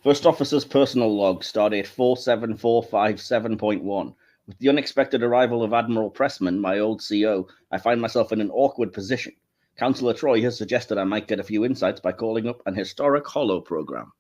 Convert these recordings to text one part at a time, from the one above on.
First Officer's Personal Log, Stardate 47457.1. With the unexpected arrival of Admiral Pressman, my old CO, I find myself in an awkward position. Councillor Troy has suggested I might get a few insights by calling up an historic holo program.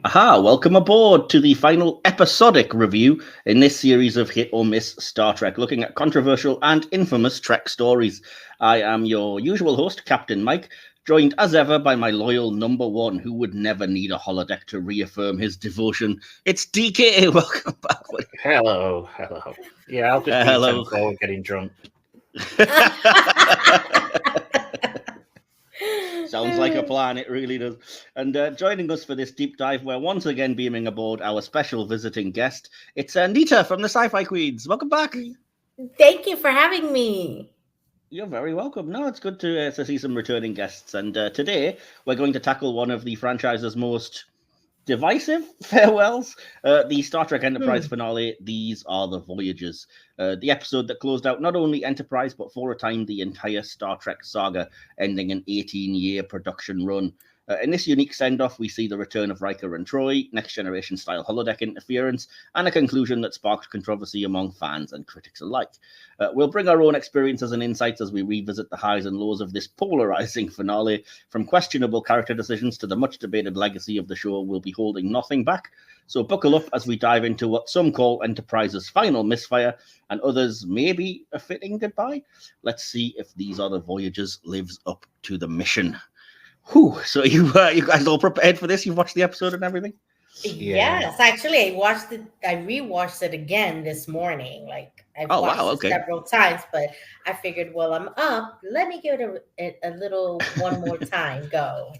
Aha, welcome aboard to the final episodic review in this series of Hit or Miss Star Trek, looking at controversial and infamous Trek stories. I am your usual host, Captain Mike, joined as ever by my loyal number one, who would never need a holodeck to reaffirm his devotion. It's DK. Welcome back. Hello. Yeah, I'll just be forward getting drunk. Sounds like a plan, it really does. And joining us for this deep dive, we're once again beaming aboard our special visiting guest. It's Nita from the Sci-Fi Queens. Welcome back. Thank you for having me. You're very welcome. No, it's good to see some returning guests. And today, we're going to tackle one of the franchise's most divisive farewells, the Star Trek Enterprise finale, These Are the Voyages. The episode that closed out not only Enterprise, but for a time the entire Star Trek saga, ending an 18-year production run. In this unique send-off, we see the return of Riker and Troy, next-generation-style holodeck interference, and a conclusion that sparked controversy among fans and critics alike. We'll bring our own experiences and insights as we revisit the highs and lows of this polarizing finale. From questionable character decisions to the much-debated legacy of the show, we'll be holding nothing back. So buckle up as we dive into what some call Enterprise's final misfire, and others maybe a fitting goodbye. Let's see if These Are the Voyages lives up to the mission. Whew. So you guys all prepared for this? You've watched the episode and everything? Yes, actually, I rewatched it again this morning. Like I've watched it several times, but I figured, well, I'm up. Let me give it a little one more time go.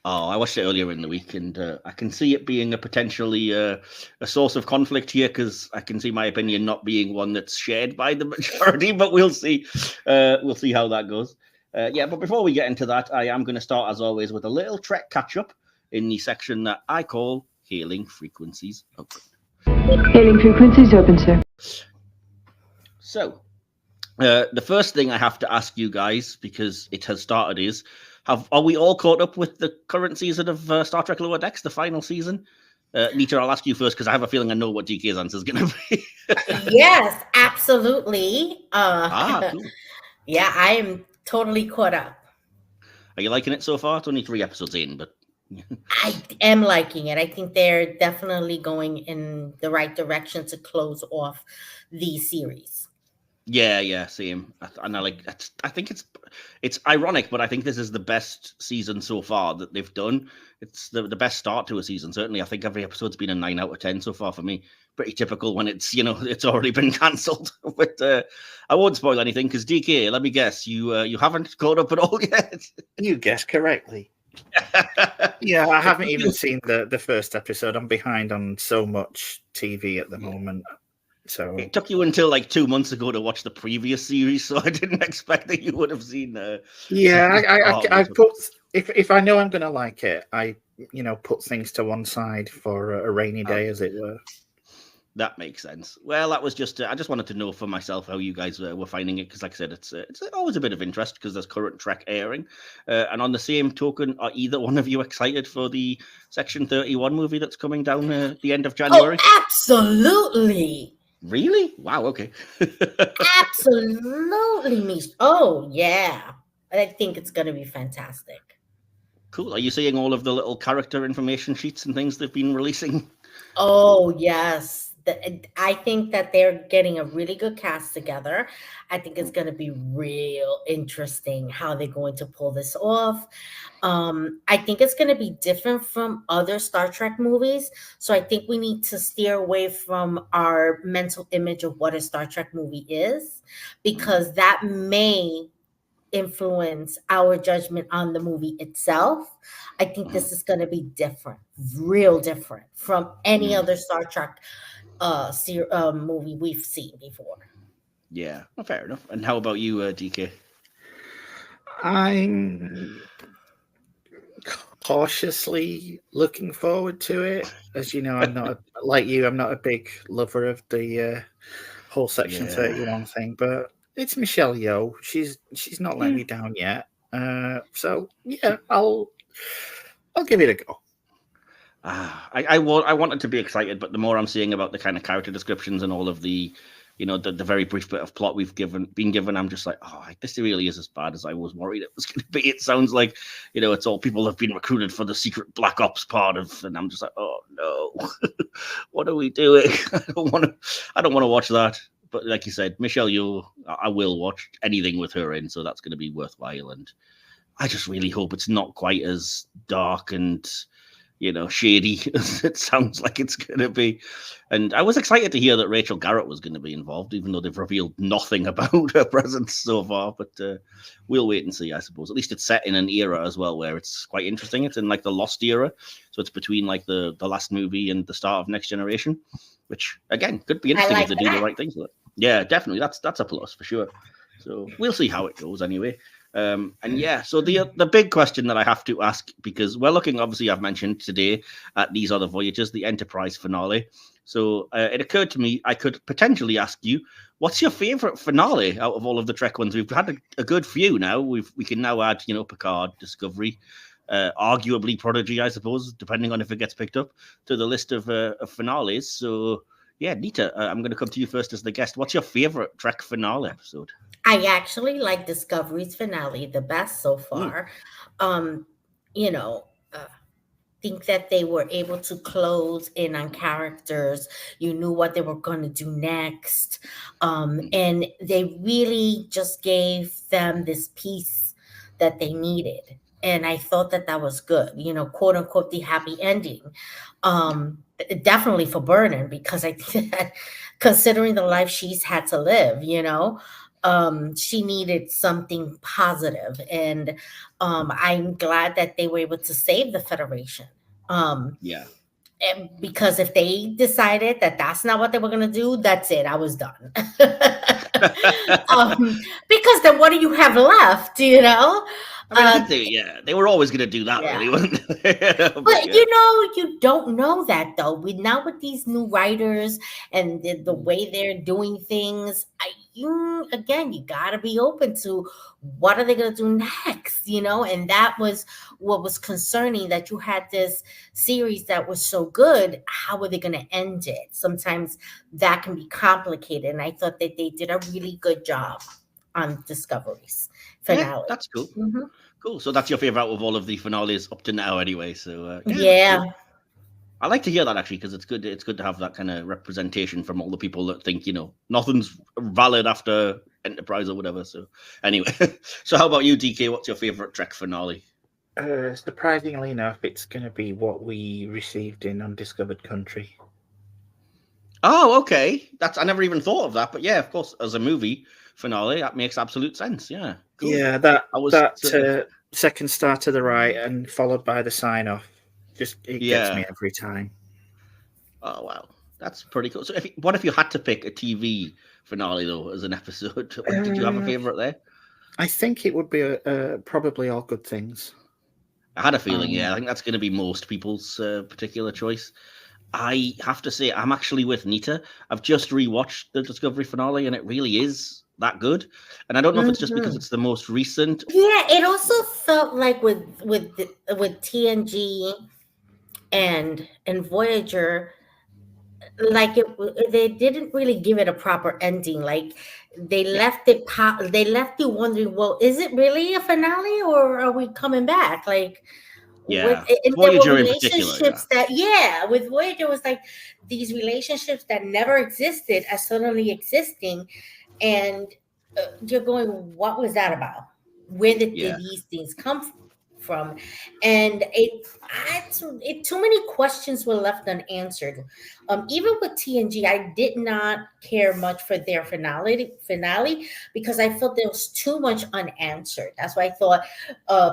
Oh, I watched it earlier in the week, and I can see it being a potentially a source of conflict here, because I can see my opinion not being one that's shared by the majority. But we'll see. We'll see how that goes. But before we get into that, I am going to start, as always, with a little Trek catch-up in the section that I call Hailing Frequencies Open. Hailing Frequencies Open, sir. So, the first thing I have to ask you guys, because it has started, is, are we all caught up with the current season of Star Trek Lower Decks, the final season? Nita, I'll ask you first, because I have a feling I know what DK's answer is going to be. Yes, absolutely. Cool. Yeah, I am totally caught up. Are you liking it so far? It's only 3 episodes in, but I am liking it. I think they're definitely going in the right direction to close off the series. Yeah, same. I think it's ironic, but I think this is the best season so far that they've done. It's the best start to a season. Certainly, I think every episode's been a 9 out of 10 so far for me. Pretty typical when it's it's already been cancelled. But I won't spoil anything, because DK, let me guess, you haven't caught up at all yet. You guessed correctly. Yeah, I haven't even seen the first episode. I'm behind on so much TV at the moment. So it took you until like 2 months ago to watch the previous series, so I didn't expect that you would have seen. I put if I know I'm going to like it, I put things to one side for a rainy day, as it were. That makes sense. Well, that was just I just wanted to know for myself how you guys were finding it, because, like I said, it's always a bit of interest because there's current Trek airing. And on the same token, are either one of you excited for the Section 31 movie that's coming down the end of January? Oh, absolutely. Really? Wow, okay. Absolutely, Mish. Oh, yeah. I think it's going to be fantastic. Cool. Are you seeing all of the little character information sheets and things they've been releasing? Oh, yes. I think that they're getting a really good cast together. I think it's going to be real interesting how they're going to pull this off. I think it's going to be different from other Star Trek movies. So I think we need to steer away from our mental image of what a Star Trek movie is, because that may influence our judgment on the movie itself. I think this is going to be different, real different from any other Star Trek movie we've seen before. Yeah, well, fair enough. And how about you, DK? I'm cautiously looking forward to it. As you know, I'm not like you. I'm not a big lover of the whole Section 31 thing, but it's Michelle Yeoh. She's not let me down yet. So yeah, I'll give it a go. I wanted to be excited, but the more I'm seeing about the kind of character descriptions and all of the, the very brief bit of plot we've been given, I'm just like, oh, this really is as bad as I was worried it was going to be. It sounds like, it's all people have been recruited for the secret Black Ops part of, and I'm just like, oh no, what are we doing? I don't want to watch that. But like you said, Michelle Yeoh, I will watch anything with her in, so that's going to be worthwhile. And I just really hope it's not quite as dark and, shady as it sounds like it's going to be. And I was excited to hear that Rachel Garrett was going to be involved, even though they've revealed nothing about her presence so far. But we'll wait and see, I suppose. At least it's set in an era as well where it's quite interesting. It's in like the Lost era. So it's between like the last movie and the start of Next Generation, which, again, could be interesting if they do the right things with it. Yeah, definitely. That's a plus for sure. So we'll see how it goes anyway. So the big question that I have to ask, because we're looking, obviously, I've mentioned today at These Are the Voyages, the Enterprise finale. So it occurred to me I could potentially ask you, what's your favorite finale out of all of the Trek ones? We've had a good few now. We can now add, Picard, Discovery, arguably Prodigy, I suppose, depending on if it gets picked up, to the list of finales. So yeah, Nita, I'm going to come to you first as the guest. What's your favorite Trek finale episode? I actually like Discovery's finale the best so far. Think that they were able to close in on characters. You knew what they were going to do next. And they really just gave them this piece that they needed. And I thought that was good, quote unquote, the happy ending. Definitely for Burnham, because I think that considering the life she's had to live, she needed something positive. And I'm glad that they were able to save the Federation. Because if they decided that that's not what they were going to do, that's it. I was done. Because then what do you have left, I think they were always going to do that, really, weren't they? but you don't know that, though. Now with these new writers and the way they're doing things, you got to be open to what are they going to do next, and that was what was concerning, that you had this series that was so good. How are they going to end it? Sometimes that can be complicated, and I thought that they did a really good job on Discovery's finale. Yeah, that's cool. Mm-hmm. Cool. So that's your favorite out of all of the finales up to now, anyway. So cool. I like to hear that, actually, because it's good. It's good to have that kind of representation from all the people that think nothing's valid after Enterprise or whatever. So anyway, so how about you, DK? What's your favorite Trek finale? Surprisingly enough, it's going to be what we received in Undiscovered Country. Oh, okay. I never even thought of that, but yeah, of course, as a movie finale, that makes absolute sense. Yeah, cool. Yeah. That second star to the right and followed by the sign off. Just gets me every time. Oh wow, that's pretty cool. So, what if you had to pick a TV finale though as an episode? Did you have a favorite there? I think it would be probably All Good Things. I had a feeling. I think that's going to be most people's particular choice. I have to say, I'm actually with Nita. I've just rewatched the Discovery finale, and it really is that good. And I don't know if it's just because it's the most recent. Yeah, it also felt like with TNG and Voyager, like they didn't really give it a proper ending. Like they left it. They left you wondering, well, is it really a finale, or are we coming back? Like, Yeah, and there Voyager were in particular. Yeah. With Voyager, it was like these relationships that never existed are suddenly existing, and you're going, what was that about? Where did these things come from? And too many questions were left unanswered. Even with TNG, I did not care much for their finale because I felt there was too much unanswered. That's why I thought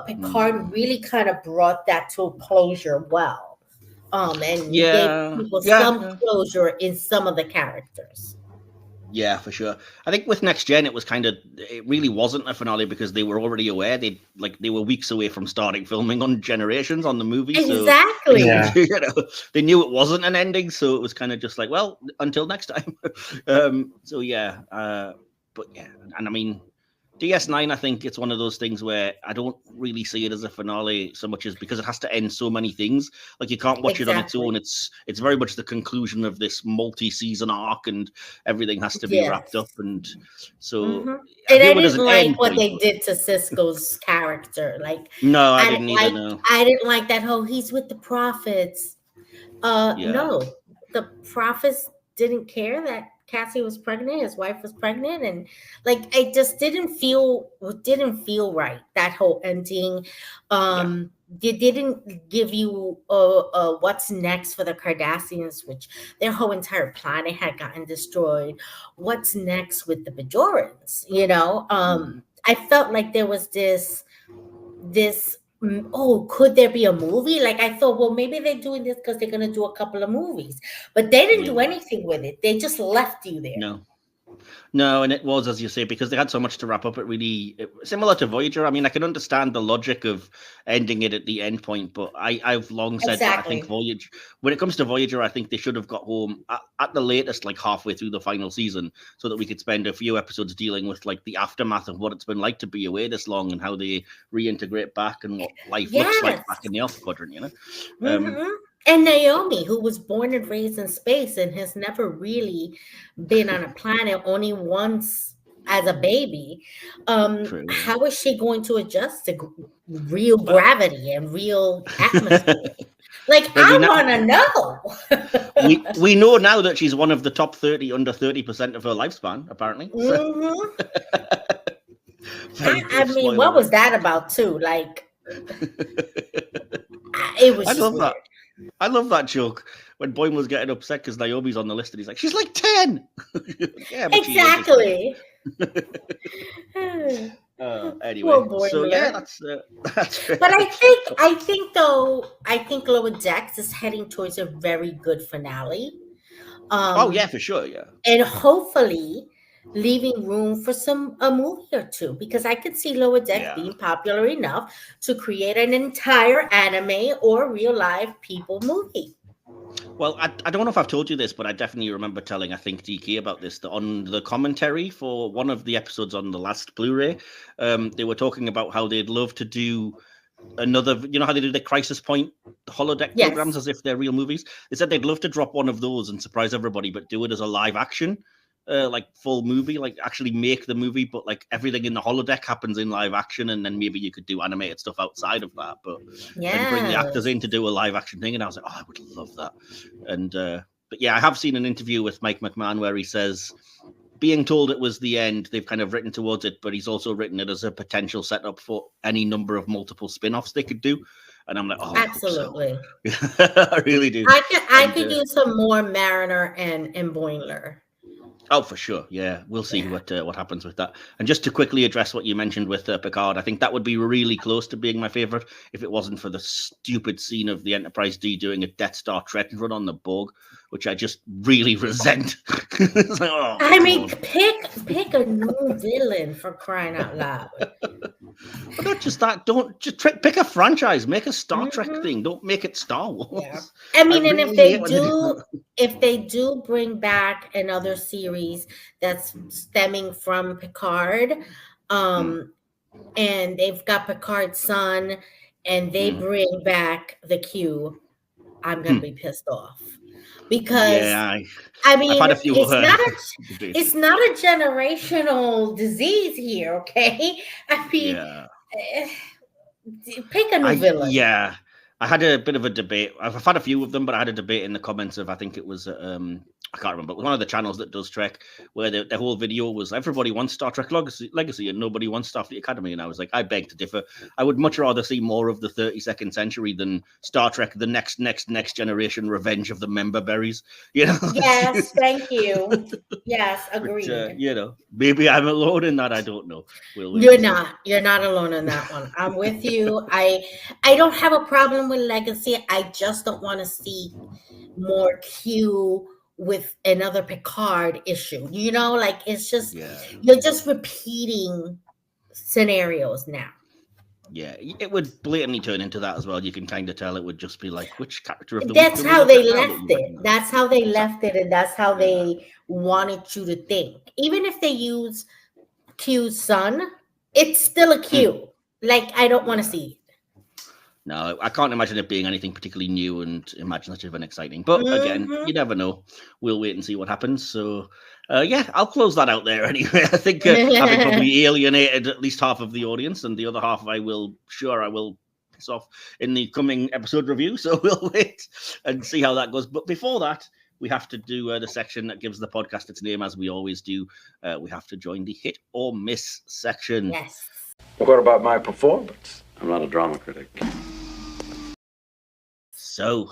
Picard really kind of brought that to a closure well, and gave people some closure in some of the characters. Yeah, for sure. I think with Next Gen, it really wasn't a finale because they were already aware they were weeks away from starting filming on Generations on the movie. Exactly. So, they knew it wasn't an ending, so it was kind of just like, well, until next time. But yeah, and I mean, DS9, I think it's one of those things where I don't really see it as a finale so much as because it has to end so many things. Like you can't watch it on its own. It's very much the conclusion of this multi-season arc, and everything has to be wrapped up. And so, and I didn't like what they did to Sisko's character. Like, no, I didn't either. No, I didn't like that. Oh, he's with the prophets. No, the prophets didn't care that Cassie was pregnant, his wife was pregnant, and like it just didn't feel right, that whole ending. They didn't give you what's next for the Cardassians, which their whole entire planet had gotten destroyed. What's next with the Bajorans? I felt like there was this could there be a movie? Like I thought, well, maybe they're doing this because they're going to do a couple of movies, but they didn't do anything with it. They just left you there. No, and it was, as you say, because they had so much to wrap up. Similar to Voyager. I mean, I can understand the logic of ending it at the end point, but I've long said that I think Voyager, when it comes to Voyager, I think they should have got home at the latest, like halfway through the final season, so that we could spend a few episodes dealing with like the aftermath of what it's been like to be away this long and how they reintegrate back and what life looks like back in the Alpha Quadrant. And Naomi, who was born and raised in space and has never really been on a planet, only once as a baby. How is she going to adjust to real gravity and real atmosphere? Like, I want to know. we know now that she's one of the top 30 under 30% of her lifespan, apparently. I mean, what was that about, too? Like, it was just weird. I love that joke when Boyne was getting upset because Naomi's on the list and he's like, she's like 10. Exactly. Anyway, so yeah, that's but I think Lower Decks is heading towards a very good finale. For sure, yeah. And hopefully leaving room for a movie or two, because I could see Lower Deck being popular enough to create an entire anime or real life people movie. Well, I don't know if I've told you this, but I definitely remember telling, I think, DK about this, that on the commentary for one of the episodes on the last Blu-ray, they were talking about how they'd love to do another, how they do the Crisis Point holodeck programs as if they're real movies. They said they'd love to drop one of those and surprise everybody, but do it as a live action. Like full movie, like actually make the movie, but like everything in the holodeck happens in live action, and then maybe you could do animated stuff outside of that, but then bring the actors in to do a live action thing. And I was like, I would love that. And but yeah, I have seen an interview with Mike McMahon where he says, being told it was the end, they've kind of written towards it, but he's also written it as a potential setup for any number of multiple spin-offs they could do. And I'm like, absolutely. I really do. I could use some more Mariner and Boimler. Oh, for sure. Yeah, we'll see what happens with that. And just to quickly address what you mentioned with Picard, I think that would be really close to being my favorite if it wasn't for the stupid scene of the Enterprise D doing a Death Star trench run on the Borg, which I just really resent. It's like, pick a new villain, for crying out loud. But not just that. Don't just pick a franchise. Make a Star Trek thing. Don't make it Star Wars. Yeah. I mean, and if they do bring back another series that's stemming from Picard, and they've got Picard's son, and they bring back the Q, I'm gonna be pissed off. Because I mean, it's not a generational disease here, okay? I mean, pick a new villain. Yeah, I had a bit of a debate. I've had a few of them, but I had a debate in the comments of, I think it was, I can't remember, one of the channels that does Trek, where the whole video was everybody wants Star Trek Legacy and nobody wants Starfleet Academy. And I was like, I beg to differ. I would much rather see more of the 32nd century than Star Trek, the next generation Revenge of the Member Berries. You know? Yes, thank you. Yes, agreed. But, you know, maybe I'm alone in that. I don't know. You're not alone in that one. I'm with you. I don't have a problem with Legacy. I just don't want to see more Q with another Picard issue. You know, like it's just you're just repeating scenarios now. Yeah, it would blatantly turn into that as well. You can kind of tell it would just be like, which character of the That's week how they left it. That's how they left it, and that's how they wanted you to think. Even if they use Q's son, it's still a Q. Like, I don't want to see it. No, I can't imagine it being anything particularly new and imaginative and exciting. But again, you never know. We'll wait and see what happens. So, yeah, I'll close that out there anyway. I think having probably alienated at least half of the audience, and the other half I will piss off in the coming episode review. So we'll wait and see how that goes. But before that, we have to do the section that gives the podcast its name, as we always do. We have to join the hit or miss section. Yes. What about my performance? I'm not a drama critic. So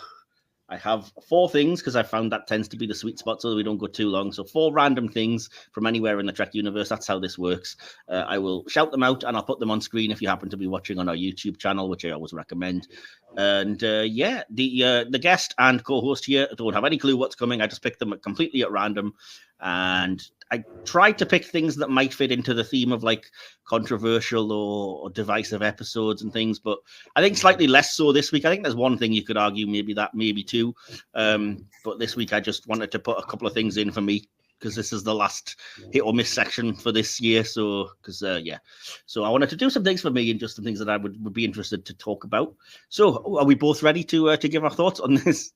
I have 4 things, because I found that tends to be the sweet spot so that we don't go too long. So 4 random things from anywhere in the Trek universe. That's how this works. I will shout them out and I'll put them on screen if you happen to be watching on our YouTube channel, which I always recommend. And yeah, the guest and co-host here don't have any clue what's coming. I just picked them completely at random. And I tried to pick things that might fit into the theme of like controversial or divisive episodes and things, but I think slightly less so this week. I think there's one thing you could argue, maybe 2. But this week I just wanted to put a couple of things in for me, because this is the last hit or miss section for this year. So, so I wanted to do some things for me and just some things that I would be interested to talk about. So, are we both ready to give our thoughts on this?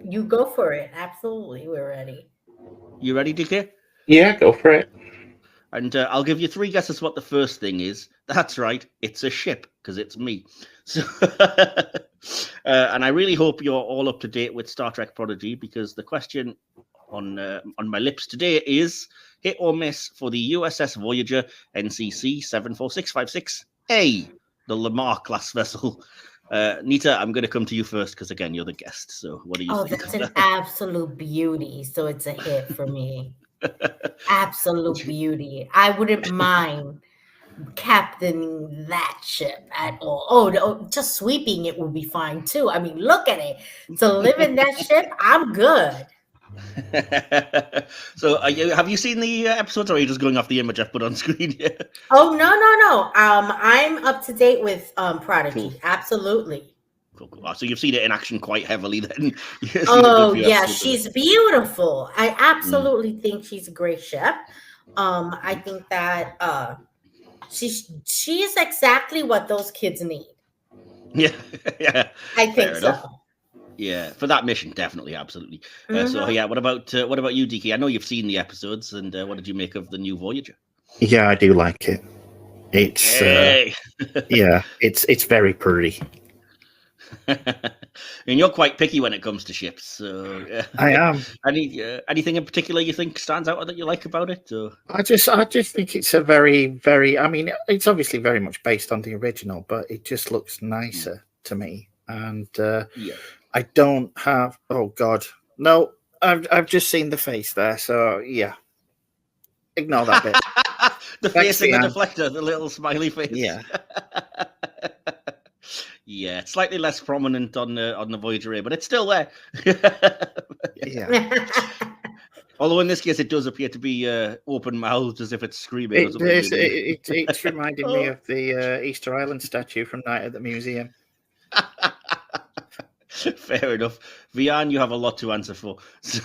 You go for it. Absolutely, we're ready. You ready, DK? Yeah, go for it. And I'll give you 3 guesses what the first thing is. That's right, it's a ship, because it's me. So, and I really hope you're all up to date with Star Trek Prodigy, because the question on my lips today is hit or miss for the USS Voyager NCC 74656A, the Lamar class vessel. Nita, I'm going to come to you first, because again, you're the guest. So what do you think? That's an absolute beauty. So it's a hit for me. Absolute beauty. I wouldn't mind captaining that ship at all. Just sweeping it would be fine too. I mean, look at it. To live in that ship, I'm good. So have you seen the episodes, or are you just going off the image I've put on screen here? Oh, no. I'm up to date with Prodigy. Cool. Absolutely. Cool. So you've seen it in action quite heavily then. Oh, yeah, she's beautiful. I absolutely think she's a great chef. I think that she's exactly what those kids need. Yeah. I think so. Yeah, for that mission, definitely, absolutely. So yeah, what about you, DK? I know you've seen the episodes, and what did you make of the new Voyager? Yeah, I do like it. It's yeah, it's very pretty. And you're quite picky when it comes to ships, so I am. Anything in particular you think stands out that you like about it? Or? I just think it's a very. I mean, it's obviously very much based on the original, but it just looks nicer to me. And I don't have. Oh God, no! I've just seen the face there, so yeah. Ignore that bit. The face in the deflector, the little smiley face. Yeah. Yeah, it's slightly less prominent on the Voyager A, but it's still there. Yeah. Although in this case, it does appear to be open-mouthed, as if it's screaming. It's reminding me of the Easter Island statue from Night at the Museum. Fair enough. Vian, you have a lot to answer for. So,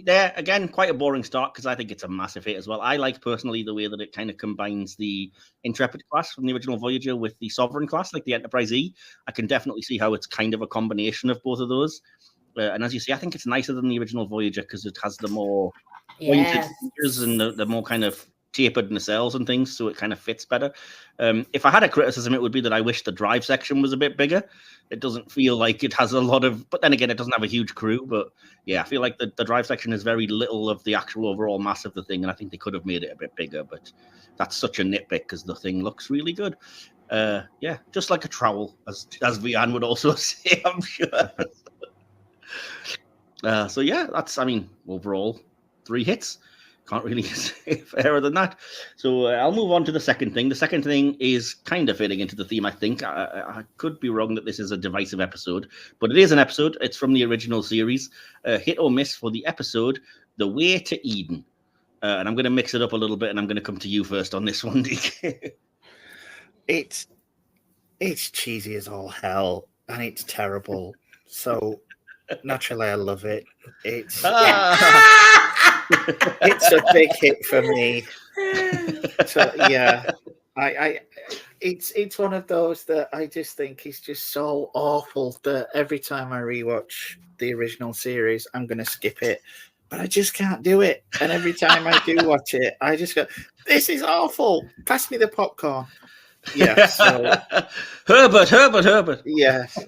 there, again, quite a boring start, because I think it's a massive hit as well. I like, personally, the way that it kind of combines the Intrepid class from the original Voyager with the Sovereign class, like the Enterprise E. I can definitely see how it's kind of a combination of both of those. And as you see, I think it's nicer than the original Voyager, because it has the more pointed features and the more kind of tapered nacelles and things, so it kind of fits better. If I had a criticism, it would be that I wish the drive section was a bit bigger. It doesn't feel like it has a lot of, but then again, it doesn't have a huge crew. But yeah, I feel like the drive section is very little of the actual overall mass of the thing, and I think they could have made it a bit bigger, but that's such a nitpick because the thing looks really good. Yeah, just like a trowel, as Vian would also say, I'm sure. So yeah, that's, I mean, overall 3 hits. Can't really say fairer than that. So I'll move on to the second thing. The second thing is kind of fitting into the theme, I think. I could be wrong that this is a divisive episode, but it is an episode. It's from the original series. Hit or miss for the episode, The Way to Eden. And I'm going to mix it up a little bit, and I'm going to come to you first on this one, DK. It's cheesy as all hell, and it's terrible. So naturally, I love it. It's a big hit for me. So yeah, it's one of those that I just think is just so awful that every time I rewatch the original series, I'm going to skip it. But I just can't do it. And every time I do watch it, I just go, "This is awful. Pass me the popcorn." Yeah. So Herbert. Yes.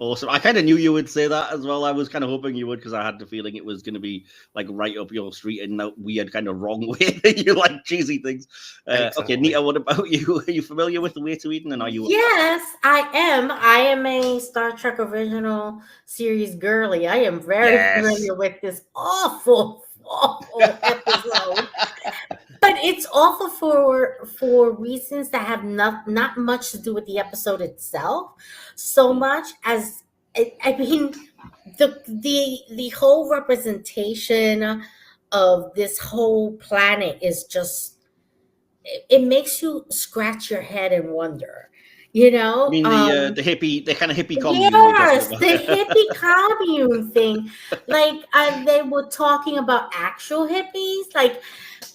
Awesome. I kind of knew you would say that as well. I was kind of hoping you would, because I had the feeling it was going to be like right up your street in that weird kind of wrong way that you like cheesy things. Exactly. Okay, Nita, what about you? Are you familiar with The Way to Eden? And are you? Yes, I am. I am a Star Trek original series girly. I am very familiar with this awful episode. But it's awful for reasons that have not much to do with the episode itself, so much as I mean the whole representation of this whole planet is just, it makes you scratch your head and wonder. You know, I mean the kind of hippie commune. Yes, the hippie commune thing. Like they were talking about actual hippies. Like,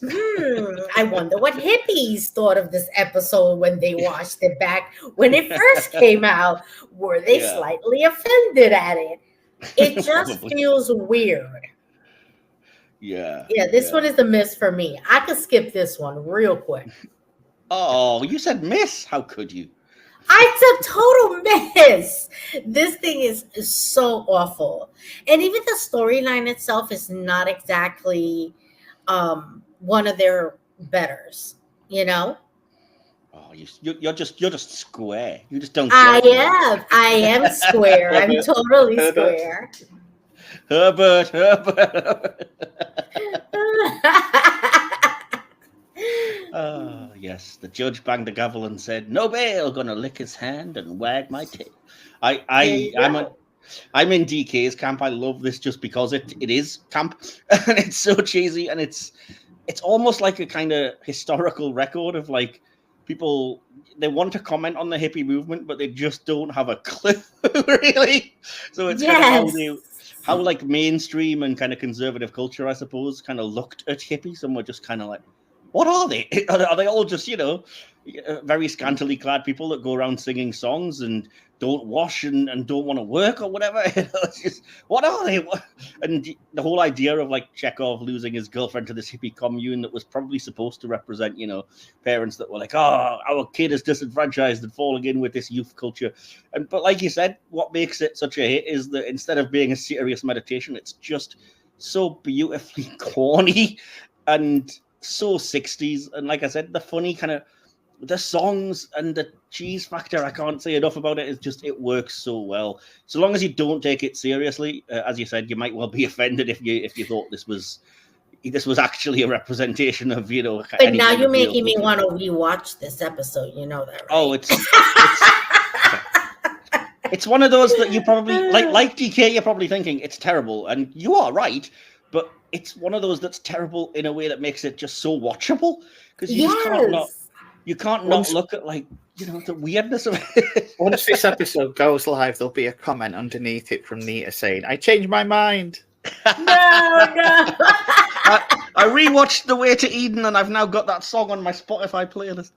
I wonder what hippies thought of this episode when they watched it back when it first came out. Were they slightly offended at it? It just feels weird. Yeah. Yeah, this one is a miss for me. I could skip this one real quick. Oh, you said miss? How could you? It's a total mess. This thing is so awful. And even the storyline itself is not exactly one of their betters, you know? Oh, you're just square. You just don't. I am square. I'm totally square. Herbert. Oh, yes. The judge banged the gavel and said, "No bail, gonna lick his hand and wag my tail." I'm in DK's camp. I love this just because it is camp and it's so cheesy, and it's almost like a kind of historical record of like people, they want to comment on the hippie movement, but they just don't have a clue, really. So it's kind of how like mainstream and kind of conservative culture, I suppose, kind of looked at hippies and were just kind of like, what are they? Are they all just, very scantily clad people that go around singing songs and don't wash and don't want to work or whatever? It's just, what are they? And the whole idea of like Chekhov losing his girlfriend to this hippie commune that was probably supposed to represent, parents that were like, oh, our kid is disenfranchised and falling in with this youth culture. But like you said, what makes it such a hit is that instead of being a serious meditation, it's just so beautifully corny and so 60s. And like I said, the funny kind of the songs and the cheese factor, I can't say enough about it. It's just, it works so well. So long as you don't take it seriously, as you said, you might well be offended if you thought this was actually a representation of, But now you're making me want to rewatch this episode. You know that, right? Oh, it's one of those that you probably like DK. You're probably thinking it's terrible, and you are right. But it's one of those that's terrible in a way that makes it just so watchable, because you can't not look at the weirdness of it. Once this episode goes live, there'll be a comment underneath it from Nita saying, "I changed my mind." No. I rewatched The Way to Eden, and I've now got that song on my Spotify playlist.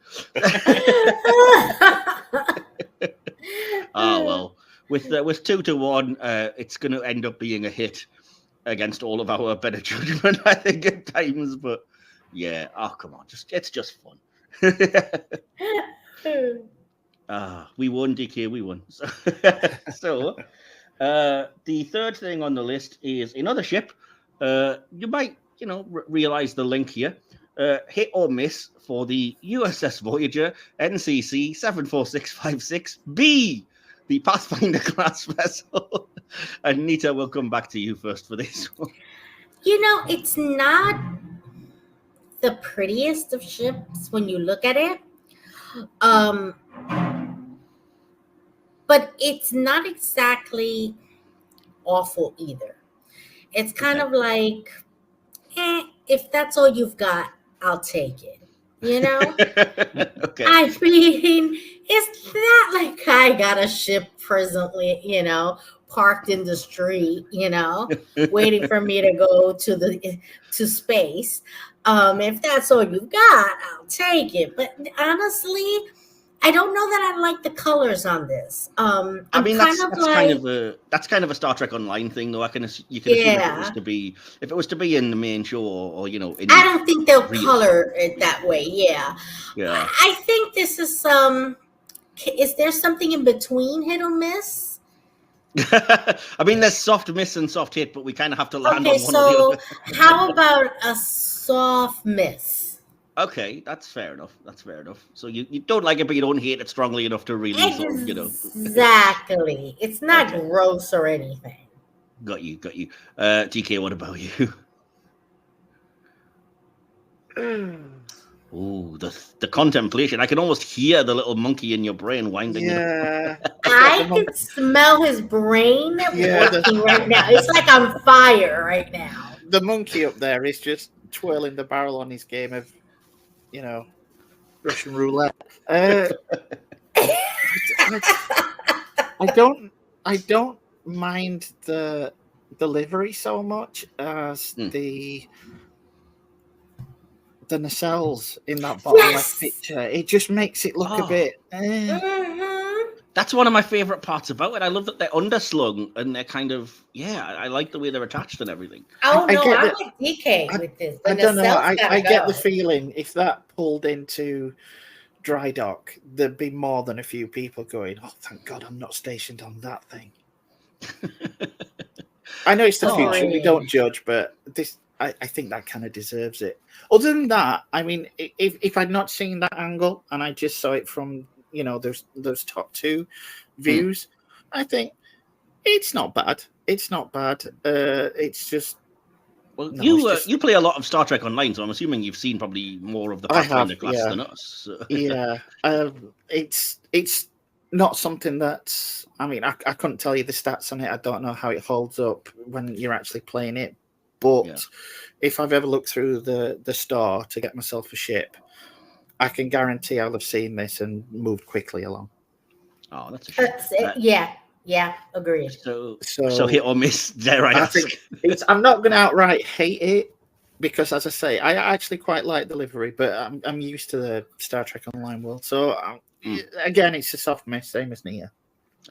Oh well, with 2-1, it's going to end up being a hit against all of our better judgment, I think, at times. But Yeah. Oh, come on. It's just fun. We won, DK. We won. So the third thing on the list is another ship. You might, realize the link here. Hit or miss for the USS Voyager NCC 74656B, the Pathfinder class vessel. And Nita, will come back to you first for this one. It's not the prettiest of ships when you look at it. But it's not exactly awful either. It's kind of like, if that's all you've got, I'll take it. Okay. I mean, it's not like I got a ship presently, parked in the street, waiting for me to go to space. If that's all you've got, I'll take it. But honestly, I don't know that I like the colors on this. That's kind of a Star Trek Online thing, though. You can assume if it was to be in the main show, or I don't think they'll color it that way. Yeah. I think this is is there something in between hit or miss? There's soft miss and soft hit, but we kind of have to land on one or the other. How about a soft miss? Okay, that's fair enough. So you don't like it, but you don't hate it strongly enough to really Exactly. It's not gross or anything. Got you. DK, what about you? Ooh, the contemplation. I can almost hear the little monkey in your brain winding. Yeah. I can smell his brain working right now. It's like on fire right now. The monkey up there is just twirling the barrel on his game of Russian roulette. I don't mind the delivery so much as the nacelles in that bottom left picture. It just makes it look a bit. That's one of my favorite parts about it. I love that they're underslung and they're kind of I like the way they're attached and everything. I'm like DK with this. I don't know. I get the feeling if that pulled into dry dock, there'd be more than a few people going, "Oh, thank God I'm not stationed on that thing." I know it's the future. We don't judge, but this. I think that kind of deserves it. Other than that, if I'd not seen that angle and I just saw it from those top two views, I think it's not bad. It's just. Well, you play a lot of Star Trek Online, so I'm assuming you've seen probably more of the Pathfinder class than us. So. Yeah, it's not something that's. I couldn't tell you the stats on it. I don't know how it holds up when you're actually playing it. But if I've ever looked through the store to get myself a ship, I can guarantee I'll have seen this and moved quickly along. Oh, that's a shame. That's it. Yeah, agreed. So hit or miss, dare I ask? I'm not going to outright hate it because, as I say, I actually quite like delivery, but I'm used to the Star Trek Online world. So, again, it's a soft miss, same as Nita.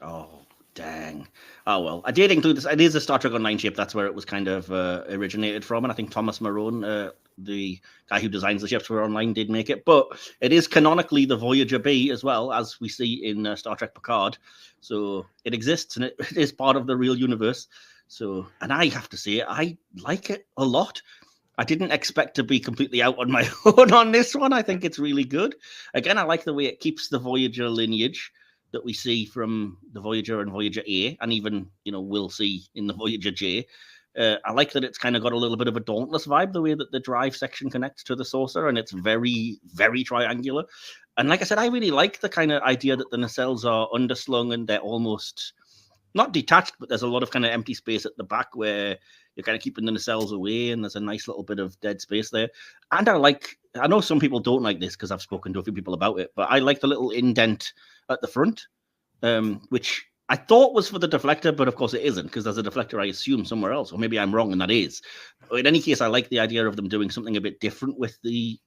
Oh, dang. Oh, well, I did include this. It is a Star Trek Online ship. That's where it was kind of originated from. And I think Thomas Marone, the guy who designs the ships for Online, did make it. But it is canonically the Voyager B as well, as we see in Star Trek Picard. So it exists and it is part of the real universe. So, and I have to say, I like it a lot. I didn't expect to be completely out on my own on this one. I think it's really good. Again, I like the way it keeps the Voyager lineage that we see from the Voyager and Voyager A, and even, we'll see in the Voyager J. I like that it's kind of got a little bit of a Dauntless vibe, the way that the drive section connects to the saucer, and it's very, very triangular. And like I said, I really like the kind of idea that the nacelles are underslung and they're almost not detached, but there's a lot of kind of empty space at the back where you're kind of keeping the nacelles away, and there's a nice little bit of dead space there. And I know some people don't like this because I've spoken to a few people about it, but I like the little indent at the front, which I thought was for the deflector, but of course it isn't, because there's a deflector, I assume, somewhere else, or maybe I'm wrong and that is. But in any case, I like the idea of them doing something a bit different with the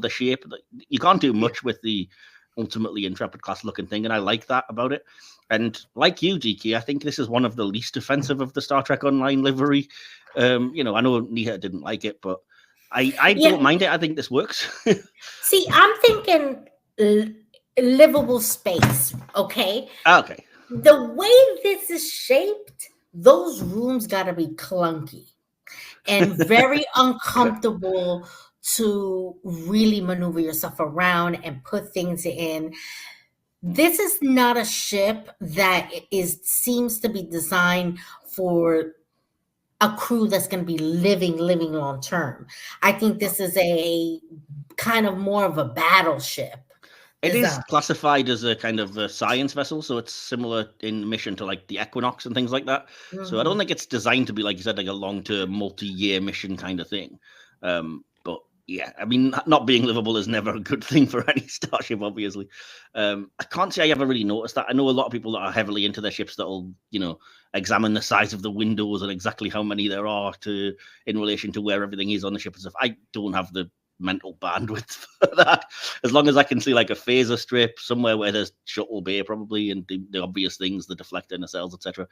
shape. You can't do much with the ultimately Intrepid class looking thing, and I like that about it. And like you, DK, I think this is one of the least offensive of the Star Trek Online livery. I know Nita didn't like it, but I don't mind it. I think this works. See, I'm thinking livable space. Okay. Okay. The way this is shaped, those rooms got to be clunky and very uncomfortable to really maneuver yourself around and put things in. This is not a ship that seems to be designed for a crew that's going to be living long term. I think this is a kind of more of a battleship. It is classified as a kind of a science vessel, so it's similar in mission to like the Equinox and things like that. Mm-hmm. So I don't think it's designed to be, like you said, like a long-term, multi-year mission kind of thing. But yeah, I mean, not being livable is never a good thing for any starship, obviously. I can't say I ever really noticed that. I know a lot of people that are heavily into their ships that'll, examine the size of the windows and exactly how many there are in relation to where everything is on the ship and stuff. I don't have the mental bandwidth for that. As long as I can see like a phaser strip somewhere where there's shuttle bay probably, and the obvious things, the deflector nacelles, etc.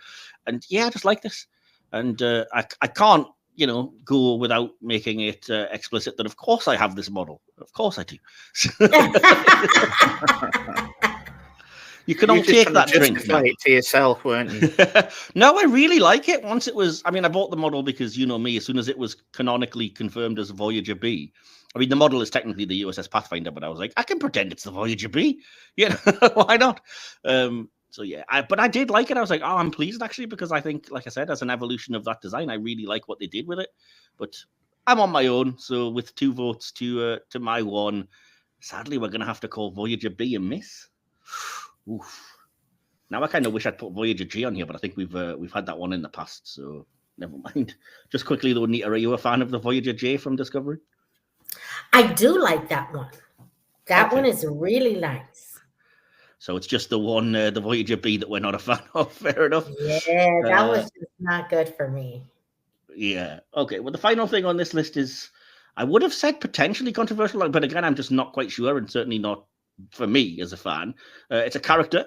And yeah, I just like this. And I can't go without making it explicit that of course I have this model. Of course I do. You can all take that drink now. It to yourself, weren't you? No, I really like it. Once it was, I bought the model because you know me, as soon as it was canonically confirmed as Voyager B, the model is technically the USS Pathfinder, but I was like, I can pretend it's the Voyager B. Why not? So yeah, but I did like it. I was like, oh, I'm pleased actually, because I think, like I said, as an evolution of that design, I really like what they did with it. But I'm on my own, so with 2 votes to my 1, sadly, we're gonna have to call Voyager B a miss. Oof. Now I kind of wish I'd put Voyager G on here, but I think we've had that one in the past, so never mind. Just quickly though, Nita, are you a fan of the Voyager J from Discovery? I do like that one. That one is really nice. So it's just the one, the Voyager B, that we're not a fan of. Fair enough. Yeah, that was just not good for me. Yeah. Okay. Well, the final thing on this list is, I would have said potentially controversial, but again, I'm just not quite sure, and certainly not for me as a fan. It's a character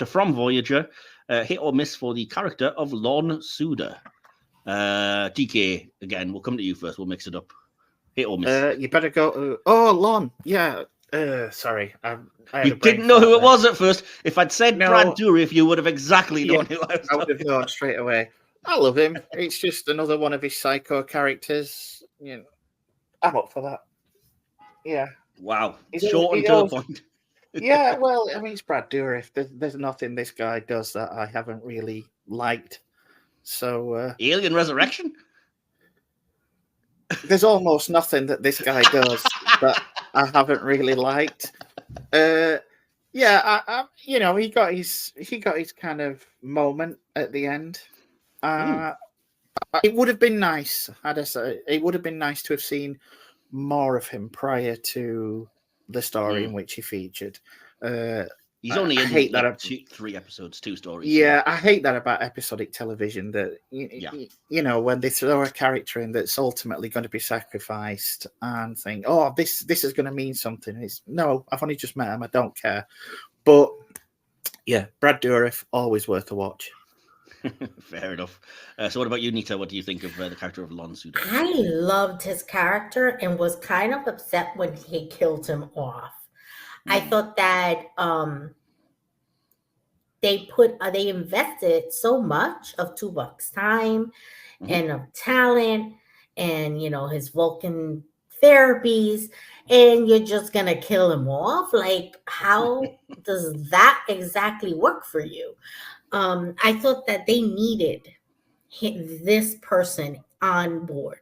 from Voyager. Hit or miss for the character of Lon Suda. DK, again, we'll come to you first. We'll mix it up. Hit or miss? You better go. Lon. Yeah. Sorry. You didn't know who it was at first. If I'd said Brad Dourif, you would have exactly known who I was. I would have known straight away. I love him. It's just another one of his psycho characters. I'm up for that. Yeah. Wow. Short and to the point. Yeah, well, it's Brad Dourif. There's nothing this guy does that I haven't really liked. So Alien Resurrection? There's almost nothing that this guy does that I haven't really liked. He got his kind of moment at the end. It would have been nice, it would have been nice to have seen more of him prior to the story in which he featured. He's only in 3 episodes, 2 stories. Yeah, I hate that about episodic television, that when they throw a character in that's ultimately going to be sacrificed and think, oh, this is going to mean something. No, I've only just met him. I don't care. But yeah, Brad Dourif, always worth a watch. Fair enough. So what about you, Nita? What do you think of the character of Lon Suda? I loved his character and was kind of upset when he killed him off. I thought that they invested so much of Tuvok's time and of talent and his Vulcan therapies, and you're just gonna kill him off. Like, how does that exactly work for you? I thought that they needed this person on board.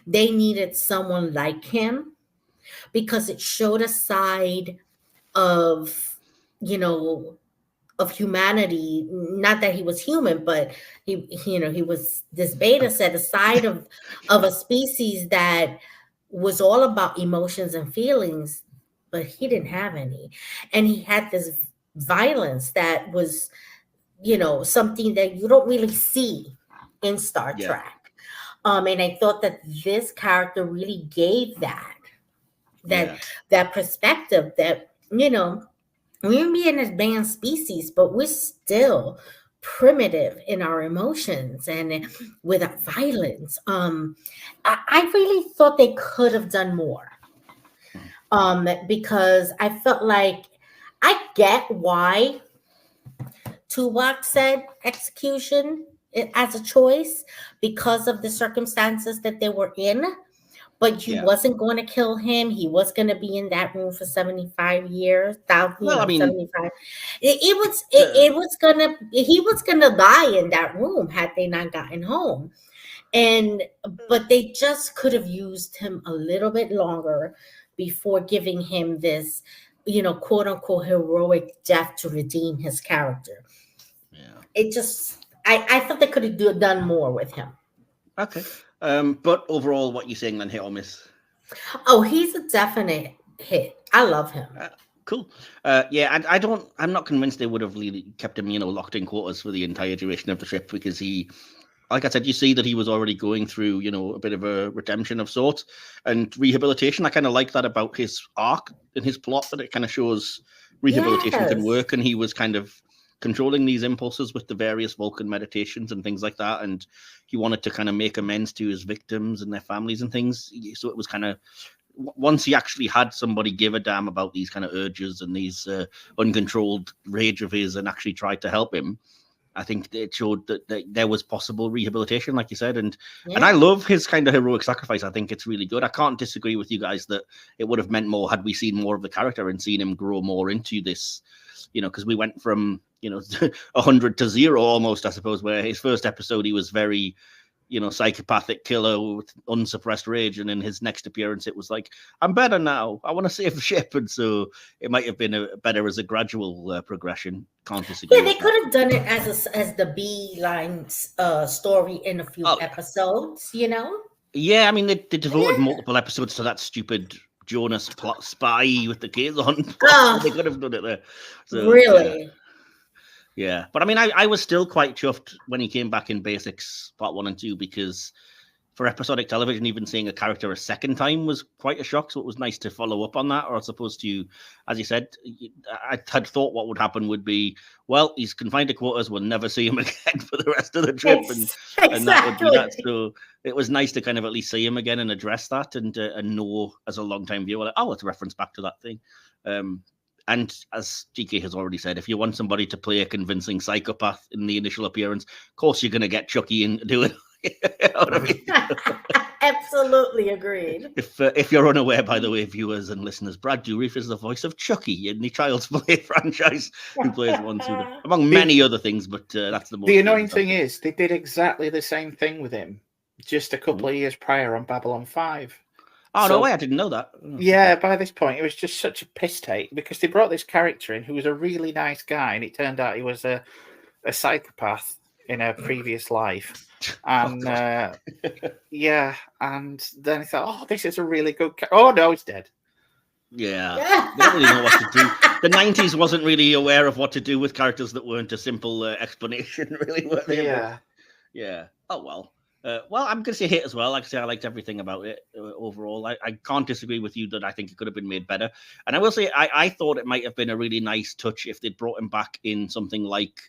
They needed someone like him because it showed a side of humanity. Not that he was human, but he was this beta set, a side of a species that was all about emotions and feelings, but he didn't have any. And he had this violence that was something that you don't really see in Star Trek. And I thought that this character really gave that perspective that, we're being an advanced species, but we're still primitive in our emotions and without violence. I really thought they could have done more. Because I felt like I get why Tuvok said execution as a choice because of the circumstances that they were in. But he wasn't going to kill him. He was going to be in that room for 75 years. 75. He was gonna die in that room had they not gotten home. But they just could have used him a little bit longer before giving him this, quote unquote heroic death to redeem his character. Yeah. It just I thought they could have done more with him. Okay. But overall, what you saying then, hit or miss? Oh, he's a definite hit. I love him. Cool. Yeah, I'm not convinced they would have really kept him, locked in quarters for the entire duration of the trip, because he, like I said, you see that he was already going through, a bit of a redemption of sorts and rehabilitation. I kind of like that about his arc and his plot, that it kind of shows rehabilitation can work, and he was kind of controlling these impulses with the various Vulcan meditations and things like that. And he wanted to kind of make amends to his victims and their families and things. So it was kind of, once he actually had somebody give a damn about these kind of urges and these uncontrolled rage of his and actually tried to help him, I think it showed that there was possible rehabilitation, like you said. And I love his kind of heroic sacrifice. I think it's really good. I can't disagree with you guys that it would have meant more had we seen more of the character and seen him grow more into this, because we went from 100 to 0 almost, I suppose, where his first episode he was very psychopathic killer with unsuppressed rage, and in his next appearance it was like, I'm better now, I want to save the ship. And so it might have been better as a gradual progression. Can't disagree. They could have done it as the B line story in a few episodes. Yeah, I mean they devoted multiple episodes to that stupid Jonas plot spy with the kids on. They could have done it there. So, really. Yeah, but I mean, I was still quite chuffed when he came back in Basics Part 1 and 2, because for episodic television, even seeing a character a second time was quite a shock. So it was nice to follow up on that, or as opposed to, as you said, I had thought what would happen would be, well, he's confined to quarters, we'll never see him again for the rest of the trip. And that would be that. So it was nice to kind of at least see him again and address that and know as a long-time viewer, like, oh, it's a reference back to that thing. And as DK has already said, if you want somebody to play a convincing psychopath in the initial appearance, of course you're going to get Chucky in to do it. You know what I mean? Absolutely agreed. If you're unaware, by the way, viewers and listeners, Brad Dourif is the voice of Chucky in the Child's Play franchise, who plays one among many other things, but that's the most. The annoying thing is, they did exactly the same thing with him just a couple of years prior on Babylon 5. Oh, no way, I didn't know that. Yeah, by this point, it was just such a piss take, because they brought this character in who was a really nice guy, and it turned out he was a psychopath in a previous life. And yeah, and then I thought, oh, this is a really good oh, no, he's dead. Yeah, they don't really know what to do. The 90s wasn't really aware of what to do with characters that weren't a simple explanation, really, were they? Yeah. Oh, well. Well, I'm going to say hit as well. Like I say, I liked everything about it overall. I can't disagree with you that I think it could have been made better. And I will say, I thought it might have been a really nice touch if they'd brought him back in something like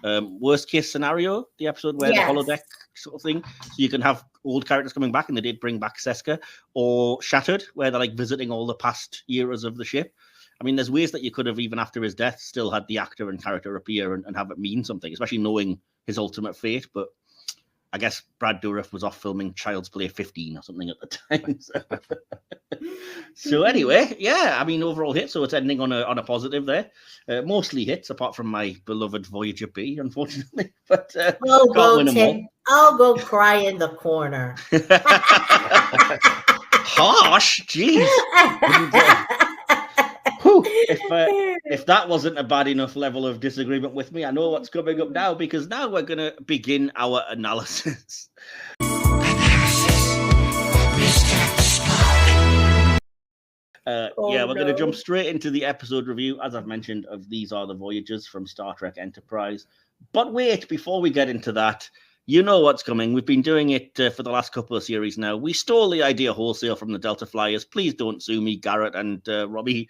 Worst Case Scenario, the episode where the holodeck sort of thing. So you can have old characters coming back, and they did bring back Seska, or Shattered, where they're like visiting all the past eras of the ship. I mean, there's ways that you could have, even after his death, still had the actor and character appear and have it mean something, especially knowing his ultimate fate. But I guess Brad Dourif was off filming Child's Play 15 or something at the time. So anyway, yeah, I mean, overall hit. So it's ending on a positive there. Mostly hits, apart from my beloved Voyager B, unfortunately. But I'll go cry in the corner. Harsh, jeez. If that wasn't a bad enough level of disagreement with me, I know what's coming up now, because now we're going to begin our analysis. We're going to jump straight into the episode review, as I've mentioned, of These Are the Voyages from Star Trek Enterprise. But wait, before we get into that, you know what's coming. We've been doing it for the last couple of series now. We stole the idea wholesale from the Delta Flyers. Please don't sue me, Garrett and Robbie.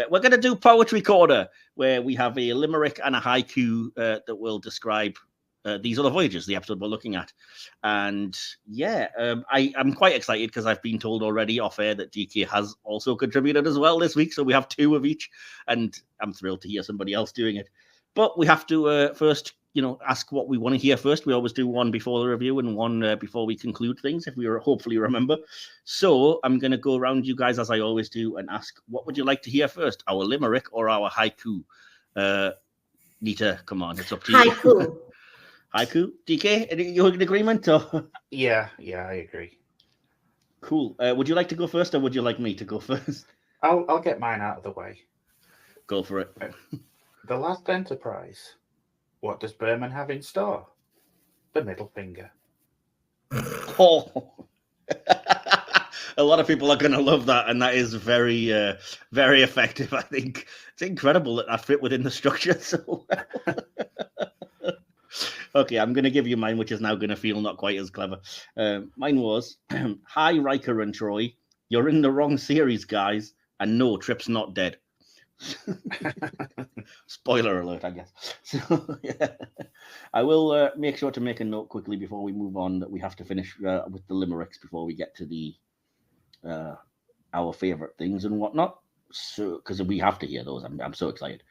we're going to do Poetry Corner, where we have a limerick and a haiku that will describe These Are the Voyages, the episode we're looking at. And I'm quite excited because I've been told already off air that DK has also contributed as well this week. So we have 2 of each, and I'm thrilled to hear somebody else doing it. But we have to first, ask what we want to hear first. We always do one before the review and one before we conclude things, if we hopefully remember. So I'm going to go around you guys as I always do and ask, what would you like to hear first, our limerick or our haiku? Nita, come on, it's up to you. Haiku. Haiku? DK, you in agreement? Or? Yeah, I agree. Cool. Would you like to go first, or would you like me to go first? I'll get mine out of the way. Go for it. The last Enterprise. What does Berman have in store? The middle finger. Oh. A lot of people are going to love that, and that is very, very effective, I think. It's incredible that fit within the structure so well. Okay, I'm going to give you mine, which is now going to feel not quite as clever. Mine was, hi, Riker and Troy. You're in the wrong series, guys, and no, Trip's not dead. Spoiler alert, I guess. So, yeah. I will make sure to make a note quickly before we move on that we have to finish with the limericks before we get to the our favorite things and whatnot. So, because we have to hear those, I'm so excited.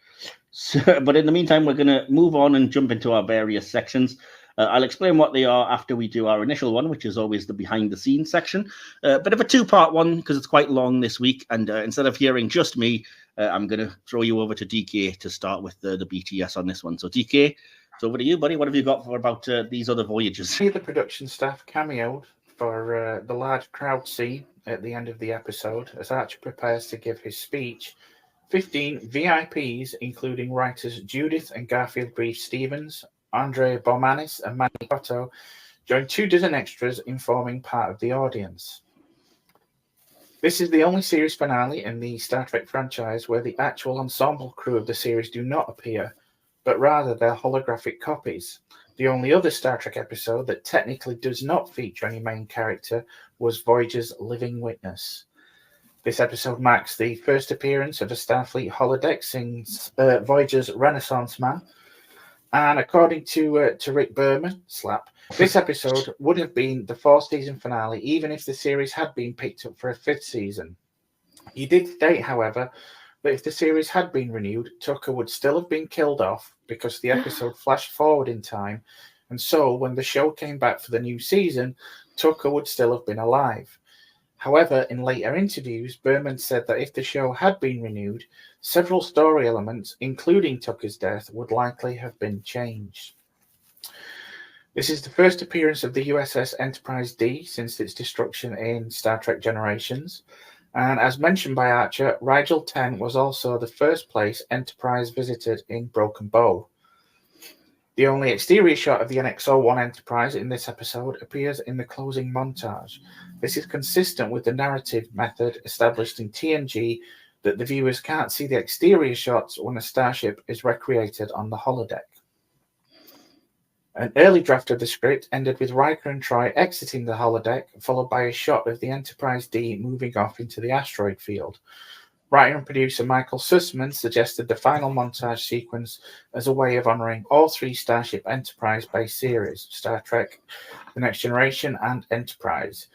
So, but in the meantime, we're going to move on and jump into our various sections. I'll explain what they are after we do our initial one, which is always the behind the scenes section. Bit of a 2-part one because it's quite long this week. And instead of hearing just me, I'm going to throw you over to DK to start with the BTS on this one. So DK, it's over to you, buddy. What have you got for about These Other Voyages? The production staff cameoed for the large crowd scene at the end of the episode as Archer prepares to give his speech. 15 VIPs, including writers Judith and Garfield Breeze-Stevens, Andre Bormanis and Manny Cotto, joined 2 dozen extras in forming part of the audience. This is the only series finale in the Star Trek franchise where the actual ensemble crew of the series do not appear, but rather they're holographic copies. The only other Star Trek episode that technically does not feature any main character was Voyager's Living Witness. This episode marks the first appearance of a Starfleet holodeck since Voyager's Renaissance Man. And according to Rick Berman, Slap, this episode would have been the 4th-season finale even if the series had been picked up for a 5th season. He did state, however, that if the series had been renewed, Tucker would still have been killed off because the episode flashed forward in time, and so when the show came back for the new season, Tucker would still have been alive. However, in later interviews, Berman said that if the show had been renewed, several story elements, including Tucker's death, would likely have been changed. This is the first appearance of the USS Enterprise D since its destruction in Star Trek Generations. And as mentioned by Archer, Rigel 10 was also the first place Enterprise visited in Broken Bow. The only exterior shot of the NX-01 Enterprise in this episode appears in the closing montage. This is consistent with the narrative method established in TNG that the viewers can't see the exterior shots when a starship is recreated on the holodeck. An early draft of the script ended with Riker and Troy exiting the holodeck, followed by a shot of the Enterprise D moving off into the asteroid field. Writer and producer Michael Sussman suggested the final montage sequence as a way of honouring all 3 Starship Enterprise-based series, Star Trek, The Next Generation, and Enterprise.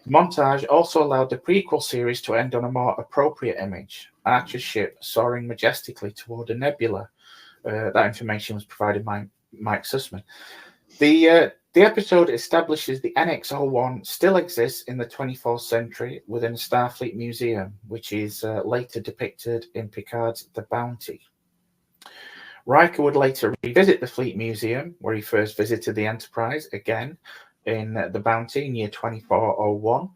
The montage also allowed the prequel series to end on a more appropriate image, Archer's ship soaring majestically toward a nebula. That information was provided by Mike Sussman. The episode establishes the NX-01 still exists in the 24th century within a Starfleet museum, which is later depicted in Picard's The Bounty. Riker would later revisit the Fleet Museum, where he first visited the Enterprise, again in The Bounty in year 2401.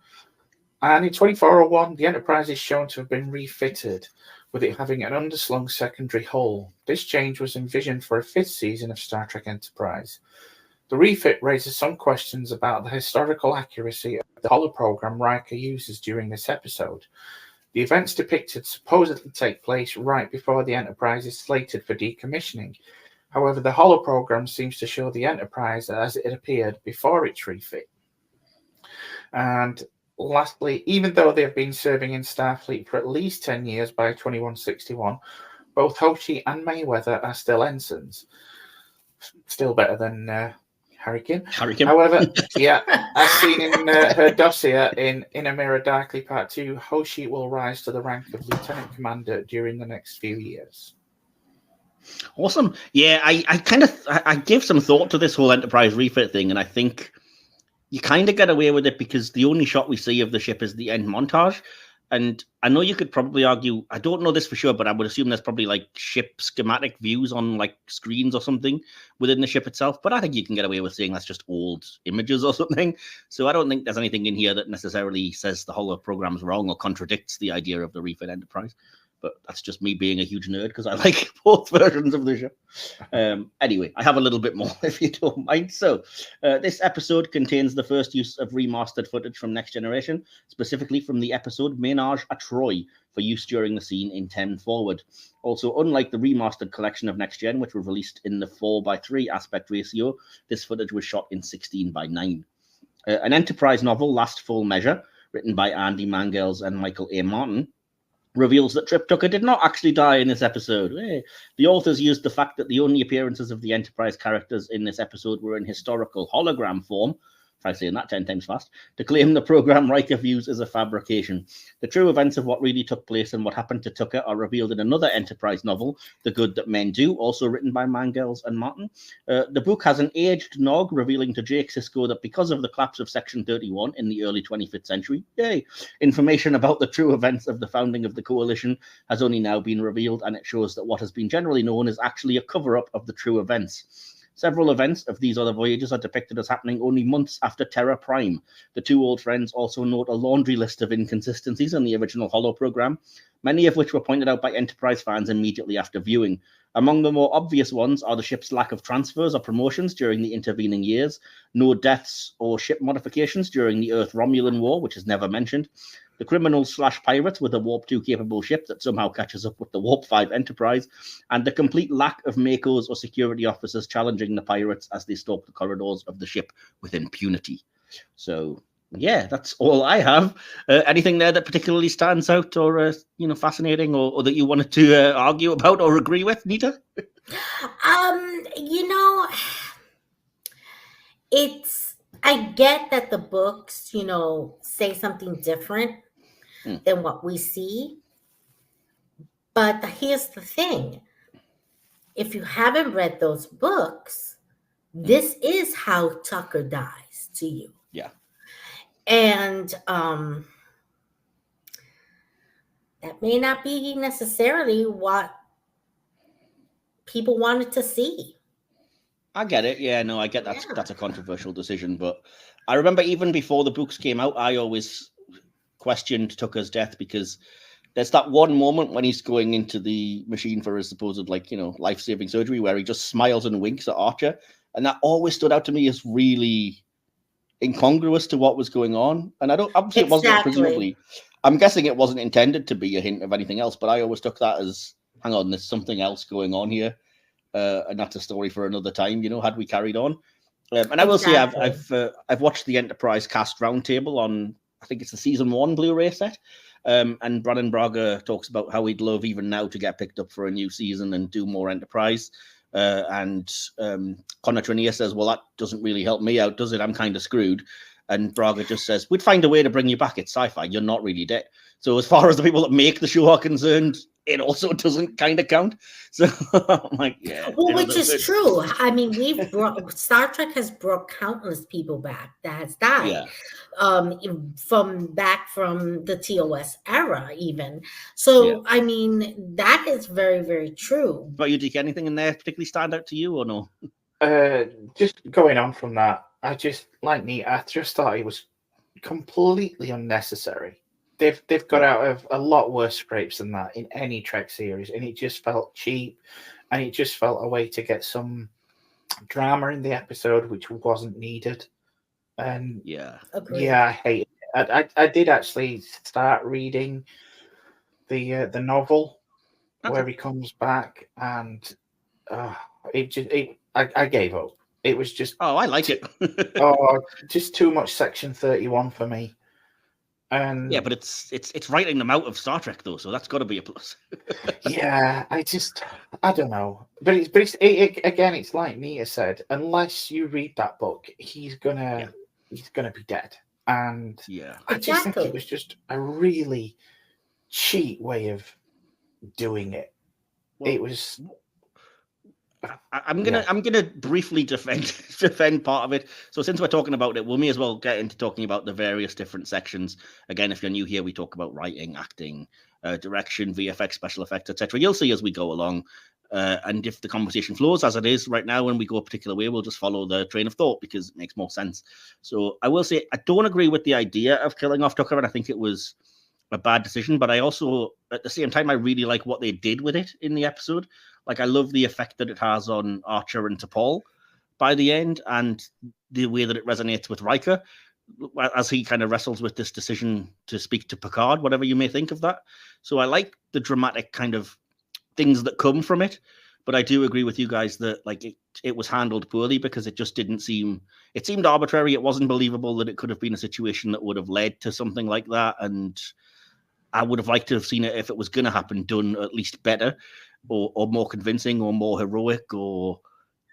And in 2401, the Enterprise is shown to have been refitted, with it having an underslung secondary hull. This change was envisioned for a 5th season of Star Trek Enterprise. The refit raises some questions about the historical accuracy of the holoprogram Riker uses during this episode. The events depicted supposedly take place right before the Enterprise is slated for decommissioning. However, the holoprogram seems to show the Enterprise as it appeared before its refit. And lastly, even though they've been serving in Starfleet for at least 10 years by 2161, both Hoshi and Mayweather are still ensigns. Still better than Hurricane. However, as seen in her dossier in A Mirror Darkly Part 2, Hoshi will rise to the rank of Lieutenant Commander during the next few years. Awesome. Yeah, I gave some thought to this whole Enterprise refit thing, and I think you kind of get away with it because the only shot we see of the ship is the end montage. And I know you could probably argue, I don't know this for sure, but I would assume there's probably like ship schematic views on like screens or something within the ship itself. But I think you can get away with saying that's just old images or something. So I don't think there's anything in here that necessarily says the whole program's wrong or contradicts the idea of the refit Enterprise. But that's just me being a huge nerd because I like both versions of the show. Anyway, I have a little bit more if you don't mind. So this episode contains the first use of remastered footage from Next Generation, specifically from the episode Ménage à Troy, for use during the scene in 10 Forward. Also, unlike the remastered collection of Next Gen, which was released in the 4:3 aspect ratio, this footage was shot in 16:9. An Enterprise novel, Last Full Measure, written by Andy Mangels and Michael A. Martin, reveals that Trip Tucker did not actually die in this episode. The authors used the fact that the only appearances of the Enterprise characters in this episode were in historical hologram form, try saying that 10 times fast, to claim the program Riker views as a fabrication. The true events of what really took place and what happened to Tucker are revealed in another Enterprise novel, The Good That Men Do, also written by Mangels and Martin. The book has an aged Nog revealing to Jake Sisko that because of the collapse of Section 31 in the early 25th century, information about the true events of the founding of the Coalition has only now been revealed, and it shows that what has been generally known is actually a cover-up of the true events. Several events of these other voyages are depicted as happening only months after Terra Prime. The two old friends also note a laundry list of inconsistencies in the original Holo program, many of which were pointed out by Enterprise fans immediately after viewing. Among the more obvious ones are the ship's lack of transfers or promotions during the intervening years, no deaths or ship modifications during the Earth-Romulan War, which is never mentioned, the criminals/pirates with a Warp 2 capable ship that somehow catches up with the Warp 5 Enterprise, and the complete lack of Makos or security officers challenging the pirates as they stalk the corridors of the ship with impunity. So, yeah, that's all I have. Anything there that particularly stands out or, fascinating or that you wanted to argue about or agree with, Nita? I get that the books, say something different than what we see. But here's the thing. If you haven't read those books, this is how Tucker dies to you. Yeah. And that may not be necessarily what people wanted to see. I get it. Yeah, no, I get that's a controversial decision. But I remember even before the books came out, I always questioned Tucker's death because there's that one moment when he's going into the machine for his supposed, life-saving surgery where he just smiles and winks at Archer. And that always stood out to me as really incongruous to what was going on. And obviously it wasn't, presumably, I'm guessing it wasn't intended to be a hint of anything else, but I always took that as, hang on, there's something else going on here. And that's a story for another time, had we carried on. And I will say I've watched the Enterprise cast roundtable on, I think it's the season 1 Blu-ray set. And Brannon Braga talks about how he'd love even now to get picked up for a new season and do more Enterprise. And Connor Trenier says, well, that doesn't really help me out, does it? I'm kind of screwed. And Braga just says, we'd find a way to bring you back. It's sci-fi. You're not really dead. So as far as the people that make the show are concerned, it also doesn't kind of count. So I'm like, yeah. Well, which is true. I mean, Star Trek has brought countless people back that has died from the TOS era even. So, I mean, that is very, very true. But you, D.K, anything in there particularly stand out to you or no? Just going on from that, I just thought it was completely unnecessary. They've got out of a lot worse scrapes than that in any Trek series, and it just felt cheap, and it just felt a way to get some drama in the episode, which wasn't needed. And I hate it. I did actually start reading the novel where he comes back, and I gave up. It was just I like it. just too much Section 31 for me. Yeah, but it's writing them out of Star Trek though, so that's got to be a plus. Yeah, I don't know, but again, it's like Nita said, unless you read that book, he's gonna be dead, and I just think it was just a really cheap way of doing it. Well, it was. I'm gonna briefly defend part of it. So since we're talking about it, we may as well get into talking about the various different sections. Again, if you're new here, we talk about writing, acting, direction, VFX, special effects, etc. You'll see as we go along. And if the conversation flows as it is right now, when we go a particular way, we'll just follow the train of thought because it makes more sense. So I will say I don't agree with the idea of killing off Tucker, and I think it was a bad decision. But I also, at the same time, I really like what they did with it in the episode. Like, I love the effect that it has on Archer and T'Pol by the end, and the way that it resonates with Riker as he kind of wrestles with this decision to speak to Picard, whatever you may think of that. So I like the dramatic kind of things that come from it, but I do agree with you guys that like it was handled poorly because it just didn't seem, it seemed arbitrary. It wasn't believable that it could have been a situation that would have led to something like that, and I would have liked to have seen it, if it was going to happen, done at least better. Or more convincing, or more heroic, or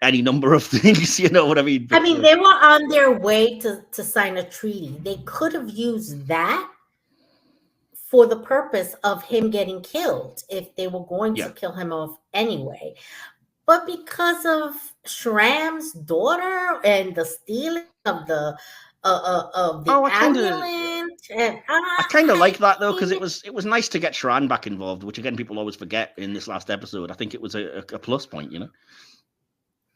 any number of things, you know what I mean? But, I mean, they were on their way to sign a treaty. They could have used that for the purpose of him getting killed if they were going to kill him off anyway. But because of Shram's daughter and the stealing of the amulet, I kind of like that though, because it was nice to get Shran back involved, which again people always forget in this last episode. I think it was a plus point, you know.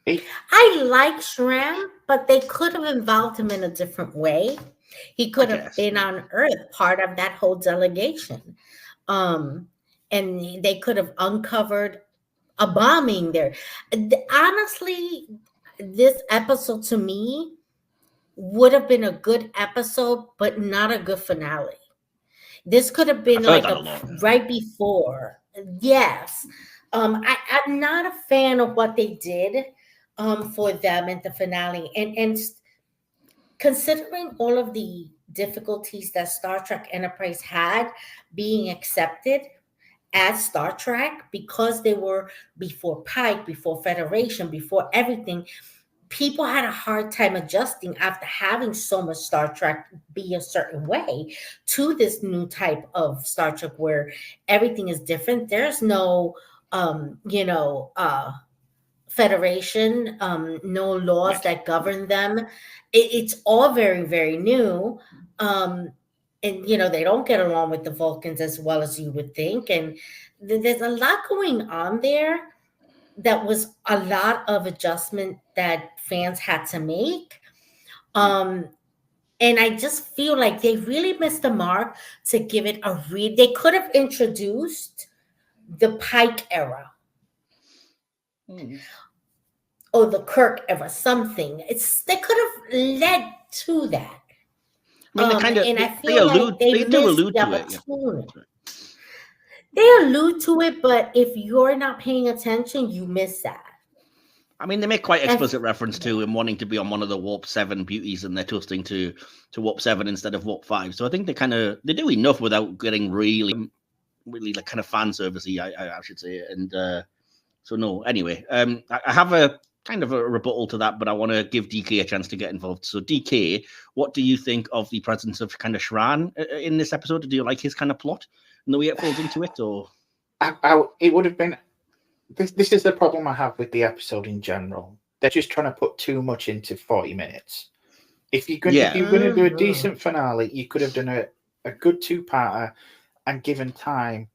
I like Shram, but they could have involved him in a different way. He could have been on Earth, part of that whole delegation, and they could have uncovered a bombing there. Honestly, this episode to me would have been a good episode, but not a good finale. This could have been like right before. Yes. I'm not a fan of what they did for them in the finale. And considering all of the difficulties that Star Trek Enterprise had being accepted as Star Trek, because they were before Pike, before Federation, before everything, people had a hard time adjusting after having so much Star Trek be a certain way to this new type of Star Trek where everything is different. There's no, Federation, no laws that govern them. It's all very, very new. And, they don't get along with the Vulcans as well as you would think. And there's a lot going on there. That was a lot of adjustment that fans had to make. And I just feel like they really missed the mark to give it a read. They could have introduced the Pike era or the Kirk era, something. They could have led to that. I mean, they do allude to it. They allude to it, but if you're not paying attention, you miss that. I mean, they make quite explicit reference to him wanting to be on one of the Warp 7 beauties, and they're toasting to Warp 7 instead of Warp 5. So I think they do enough without getting really like kind of fan servicey, I should say. And so no, anyway, I have a kind of a rebuttal to that, but I want to give DK a chance to get involved. So DK, what do you think of the presence of kind of Shran in this episode? Do you like his kind of plot and the way it falls into it, or? It would have been. This is the problem I have with the episode in general. They're just trying to put too much into 40 minutes. If you're going to do a decent finale, you could have done a good two-parter and given time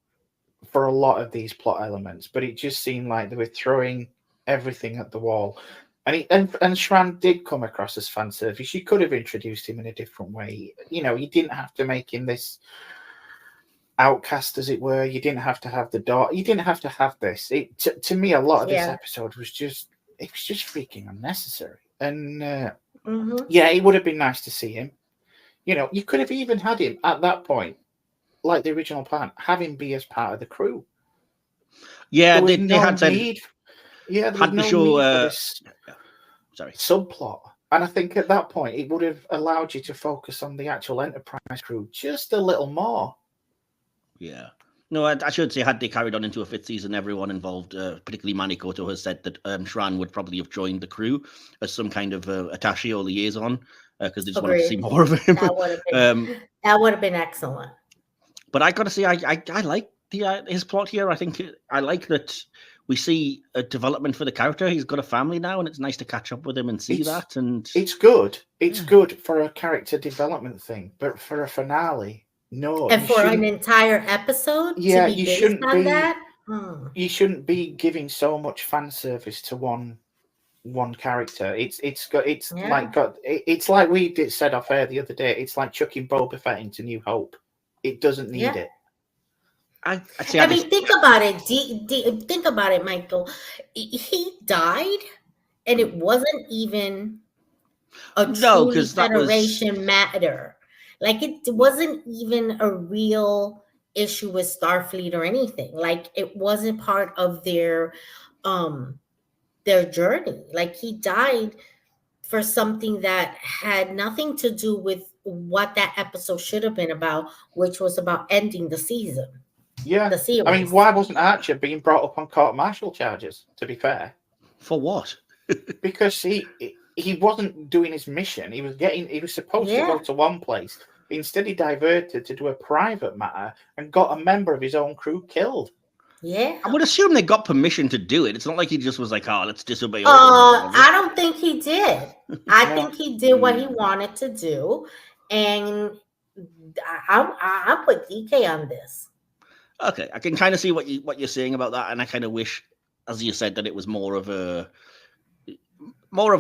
for a lot of these plot elements. But it just seemed like they were throwing everything at the wall. And Shran did come across as fan service. You could have introduced him in a different way. You didn't have to make him this outcast, as it were. You didn't have to have the daughter. You didn't have to have this. To me, a lot of this episode was just freaking unnecessary. And it would have been nice to see him. You could have even had him at that point, like the original plan, have him be as part of the crew. Yeah, they had said. Yeah, there was no need for this sorry. subplot. And I think at that point, it would have allowed you to focus on the actual Enterprise crew just a little more. Yeah. No, I should say, had they carried on into a fifth season, everyone involved, particularly Manikoto, has said that Shran would probably have joined the crew as some kind of attaché or liaison, because they just wanted to see more of him. That would have been excellent. But I got to say, I like his plot here. I think I like that we see a development for the character. He's got a family now, and it's nice to catch up with him and see that. And it's good. It's good for a character development thing, but for a finale. No, and for an entire episode, yeah, you shouldn't be. That? You shouldn't be giving so much fan service to one character. It's like we said off air the other day. It's like chucking Boba Fett into New Hope. It doesn't need it. I mean, think about it. Think about it, Michael. He died, and it wasn't even a true Federation matter. Like, it wasn't even a real issue with Starfleet or anything. Like, it wasn't part of their journey. Like, he died for something that had nothing to do with what that episode should have been about, which was about ending the season. Yeah. The series. I mean, why wasn't Archer being brought up on court-martial charges, to be fair? For what? Because he wasn't doing his mission. He was supposed to go to one place. Instead, he diverted to do a private matter and got a member of his own crew killed. Yeah. I would assume they got permission to do it. It's not like he just was like, oh, let's disobey orders. I don't think he did. I think he did what he wanted to do. And I put DK on this. Okay. I can kind of see what you're saying about that. And I kind of wish, as you said, that it was more of a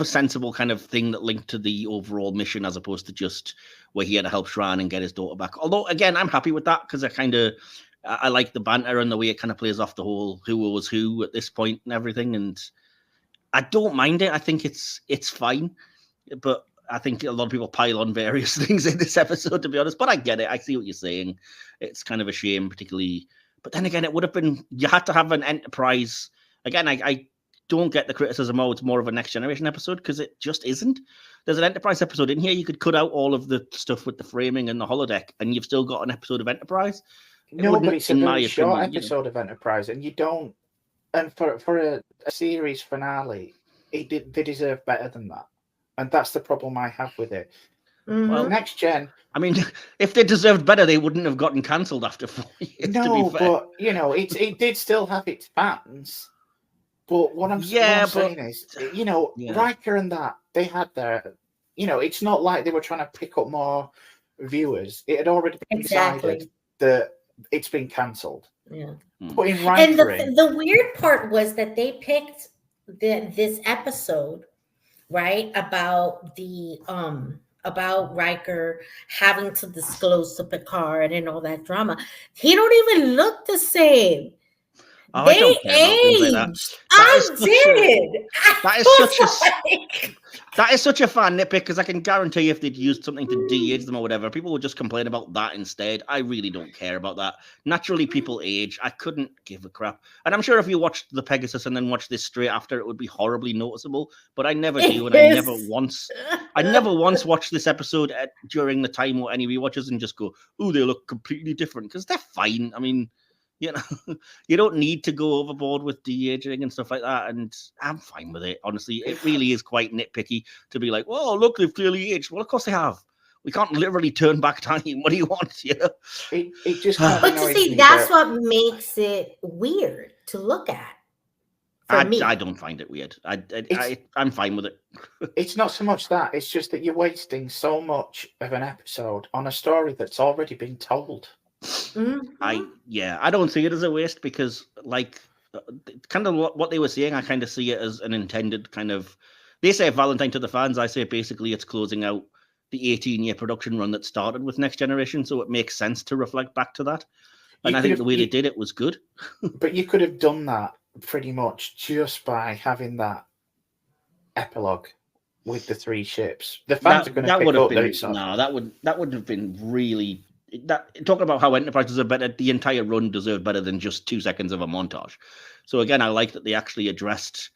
sensible kind of thing that linked to the overall mission, as opposed to just where he had to help Shran and get his daughter back. Although, again, I'm happy with that, because I like the banter and the way it kind of plays off the whole who was who at this point and everything. And I don't mind it. I think it's fine. But I think a lot of people pile on various things in this episode, to be honest. But I get it. I see what you're saying. It's kind of a shame, particularly. But then again, it would have been, you had to have an Enterprise. Again, I don't get the criticism, it's more of a Next Generation episode, because it just isn't. There's an Enterprise episode in here. You could cut out all of the stuff with the framing and the holodeck, and you've still got an episode of Enterprise. No, but it's a very short episode of Enterprise, and you don't. And for a series finale, they deserve better than that, and that's the problem I have with it. Mm-hmm. Well, Next Gen. I mean, if they deserved better, they wouldn't have gotten cancelled after 4 years. No, but it did still have its fans. But what I'm saying is, Riker and that, they had their, it's not like they were trying to pick up more viewers. It had already been decided that it's been cancelled. Yeah. Putting Riker and the weird part was that they picked this episode, right, about about Riker having to disclose to Picard and all that drama. He don't even look the same. Oh, they aged. That is such a fan nitpick, because I can guarantee if they'd used something to de-age them or whatever, people would just complain about that instead. I really don't care about that. Naturally, people age. I couldn't give a crap. And I'm sure if you watched the Pegasus and then watched this straight after, it would be horribly noticeable. But I never do, and I never once watched this episode during the time or any rewatches and just go, "Ooh, they look completely different," because they're fine. I mean, you don't need to go overboard with de-aging and stuff like that, and I'm fine with it. Honestly, it really is quite nitpicky to be like, "Oh, look, they've clearly aged." Well, of course they have. We can't literally turn back time. What do you want? It just. But you see, that's what makes it weird to look at. I don't find it weird. I'm fine with it. It's not so much that; it's just that you're wasting so much of an episode on a story that's already been told. Mm-hmm. I don't see it as a waste, because kind of what they were saying, I kind of see it as an intended kind of, they say Valentine to the fans, I say basically it's closing out the 18-year production run that started with Next Generation, so it makes sense to reflect back to that. And I think the way they did it was good. But you could have done that pretty much just by having that epilogue with the 3 ships. The fans are going to pick up that it's not. That wouldn't have been really. Talking about how Enterprise deserved better, the entire run deserved better than just 2 seconds of a montage. So again, I like that they actually addressed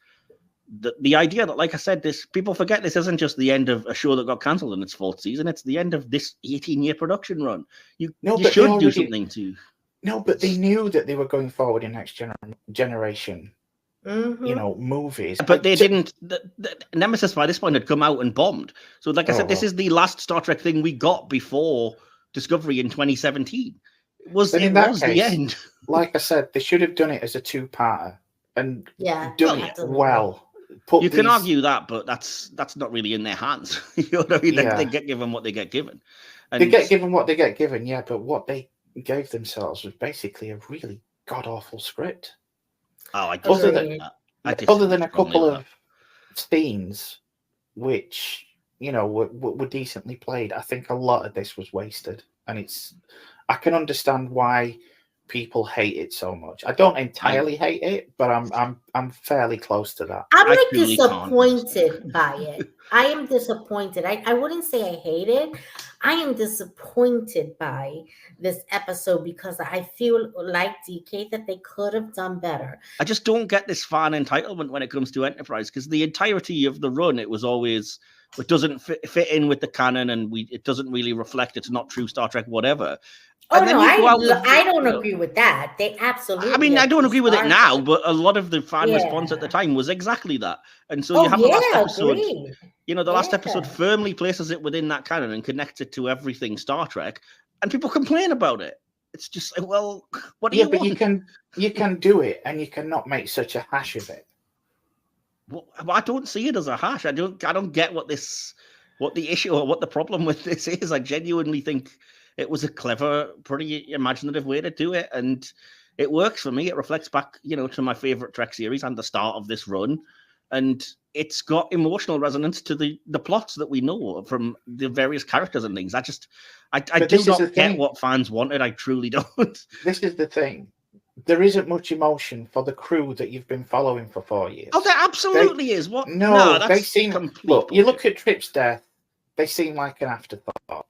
the idea that, like I said, this people forget this isn't just the end of a show that got cancelled in its 4th season. It's the end of this 18-year production run. You should do something to. No, but they knew that they were going forward in next generation. Mm-hmm. Movies. But they didn't. The Nemesis by this point had come out and bombed. So, like I said, this is the last Star Trek thing we got before Discovery in 2017. It was the end. Like I said, they should have done it as a 2-parter and done it well. You can argue that, but that's not really in their hands. You know what I mean? They get given what they get given. And they get given what they get given, yeah. But what they gave themselves was basically a really god awful script. Oh, other than a couple of scenes, which were decently played, I think a lot of this was wasted, and I can understand why people hate it so much. I don't entirely hate it, but I'm fairly close to that. I'm disappointed by it. I am disappointed. I wouldn't say I hate it. I am disappointed by this episode because I feel like DK that they could have done better. I just don't get this fan entitlement when it comes to Enterprise, because the entirety of the run, it was always, it doesn't fit in with the canon, and it doesn't really reflect, it's not true Star Trek, whatever. Oh, no, I don't agree with that. They absolutely. I mean, I don't agree with it now, but a lot of the fan response at the time was exactly that. And so you have the last episode. Agreed. The last episode firmly places it within that canon and connects it to everything Star Trek, and people complain about it. It's just, well, what do you want? you can do it, and you cannot make such a hash of it. Well, I don't see it as a hash. I don't get what the issue or what the problem with this is. I genuinely think it was a clever, pretty imaginative way to do it, and it works for me. It reflects back, to my favorite Trek series and the start of this run, and it's got emotional resonance to the plots that we know from the various characters and things. I do not get what fans wanted. I truly don't. This is the thing. There isn't much emotion for the crew that you've been following for 4 years. Oh, there absolutely is. What? No, they seem. Look, you look at Trip's death. They seem like an afterthought.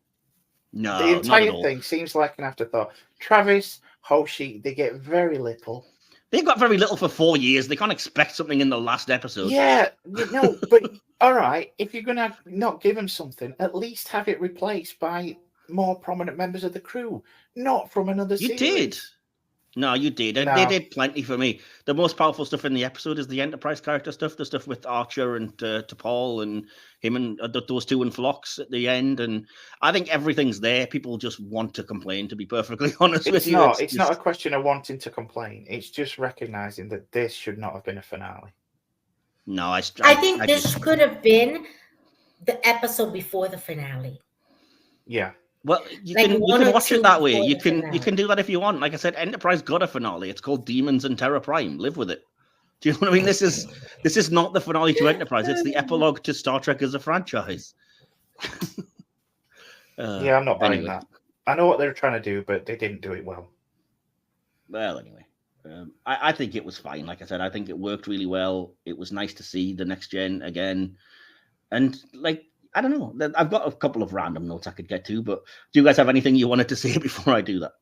No, the entire thing seems like an afterthought. Travis, Hoshi, they get very little. They've got very little for 4 years. They can't expect something in the last episode. Yeah, no, but all right. If you're gonna not give them something, at least have it replaced by more prominent members of the crew, not from another series. You did. No, you did. No. They did plenty for me. The most powerful stuff in the episode is the Enterprise character stuff, the stuff with Archer and T'Pol and him and those two and Phlox at the end. And I think everything's there. People just want to complain, to be perfectly honest with you. It's not a question of wanting to complain. It's just recognizing that this should not have been a finale. No, I think this could have been the episode before the finale. Yeah. Well, you can watch it that way. You can do that if you want. Like I said, Enterprise got a finale. It's called Demons and Terra Prime. Live with it. Do you know what I mean? This is not the finale to Enterprise. It's the epilogue to Star Trek as a franchise. Yeah, I'm not buying that. I know what they're trying to do, but they didn't do it well. Well, anyway, I think it was fine. Like I said, I think it worked really well. It was nice to see the next gen again, and I don't know. I've got a couple of random notes I could get to, but do you guys have anything you wanted to say before I do that?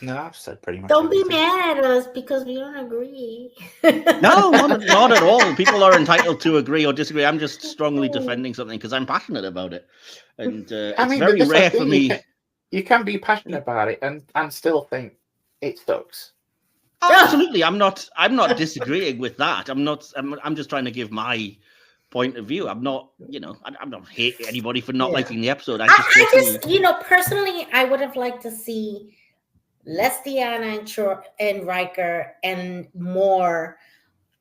No, I've said pretty much. Don't be mad at us because we don't agree. No, not at all. People are entitled to agree or disagree. I'm just strongly defending something because I'm passionate about it, and it's very rare for me. You can be passionate about it and still think it sucks. Absolutely, I'm not disagreeing with that. I'm just trying to give my point of view. I'm not hating anybody for not liking the episode. I just personally, I would have liked to see less Deanna and Riker and more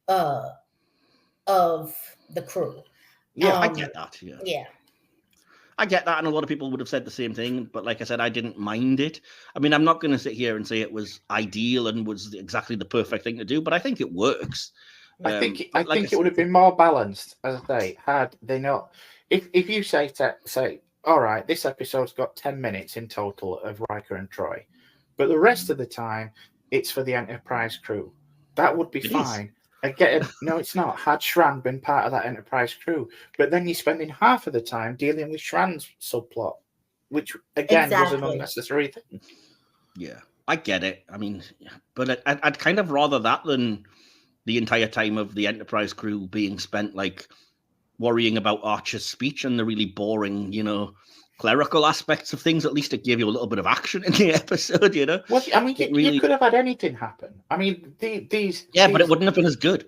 of the crew. Yeah, I get that. Yeah. I get that, and a lot of people would have said the same thing, but like I said, I didn't mind it. I mean, I'm not going to sit here and say it was ideal and was exactly the perfect thing to do, but I think it works. I think it would have been more balanced, as I say, had they not. If you say, all right, this episode's got 10 minutes in total of Riker and Troy, but the rest of the time it's for the Enterprise crew, that would be fine. No, it's not. Had Shran been part of that Enterprise crew, but then you're spending half of the time dealing with Shran's subplot, which again was an unnecessary thing. Yeah, I get it. I mean, but I'd kind of rather that than the entire time of the Enterprise crew being spent like worrying about Archer's speech and the really boring, clerical aspects of things. At least it gave you a little bit of action in the episode, Well, I mean, you could have had anything happen. I mean, these... Yeah, but it wouldn't have been as good.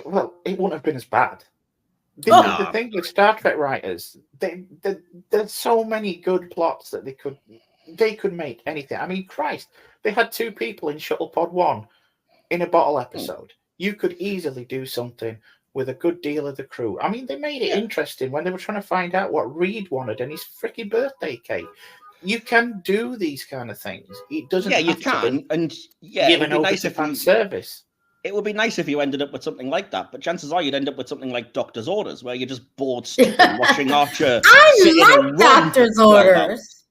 Well, it wouldn't have been as bad. The thing with Star Trek writers, there's so many good plots that they could make anything. I mean, Christ, they had 2 people in Shuttle Pod 1 in a bottle episode. You could easily do something with a good deal of the crew. I mean, they made it interesting when they were trying to find out what Reed wanted and his freaking birthday cake. You can do these kind of things. It doesn't. Yeah, you can, and give an nice fan service. It would be nice if you ended up with something like that, but chances are you'd end up with something like Doctor's Orders, where you're just bored stupid watching Archer. I like Doctor's Orders.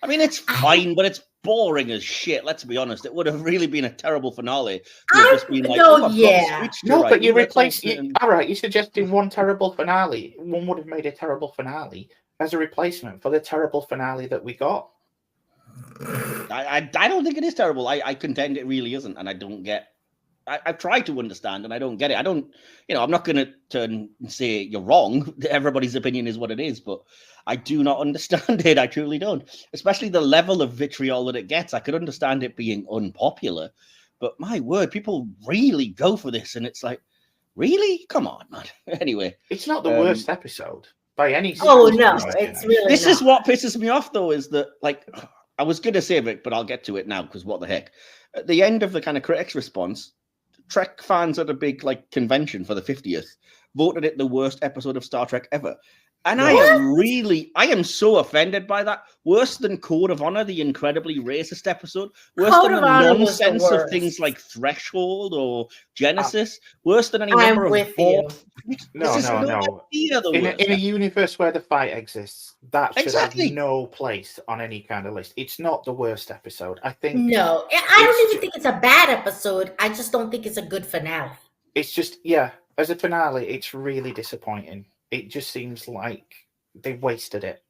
I mean, it's fine, but it's boring as shit. Let's be honest. It would have really been a terrible finale. But you replace. All right, you're suggesting one terrible finale. One would have made a terrible finale as a replacement for the terrible finale that we got. I don't think it is terrible. I contend it really isn't, and I don't get. I've tried to understand, and I don't get it. I don't, I'm not going to turn and say you're wrong. Everybody's opinion is what it is, but I do not understand it. I truly don't. Especially the level of vitriol that it gets. I could understand it being unpopular, but my word, people really go for this, and it's like, really? Come on, man. Anyway. It's not the worst episode by any sense. Oh, no, it's really This is what pisses me off, though, is that, like, I was going to save it, but I'll get to it now, because what the heck. At the end of the kind of critics' response, Trek fans at a big convention for the 50th voted it the worst episode of Star Trek ever. And I am so offended by that. Worse than Code of Honor, the incredibly racist episode. Worse than the nonsense of things like Threshold or Genesis. Worse than any number of... No. In a universe where the fight exists, that should have no place on any kind of list. It's not the worst episode. I think... No, I don't even think it's a bad episode. I just don't think it's a good finale. It's just, as a finale, it's really disappointing. It just seems like they wasted it.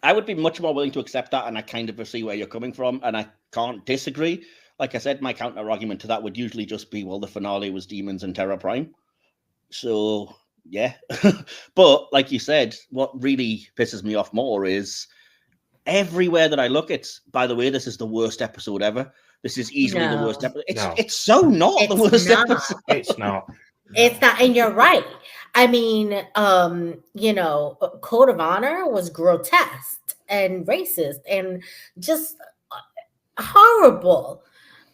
I would be much more willing to accept that, and I kind of see where you're coming from, and I can't disagree. Like I said, my counter argument to that would usually just be, well, the finale was Demons and Terra Prime. So, yeah. But, like you said, what really pisses me off more is everywhere that I look, it's, by the way, this is the worst episode ever. This is easily the worst episode. It's so not the worst episode. It's not. It's not, and you're right. I mean, Code of Honor was grotesque and racist and just horrible.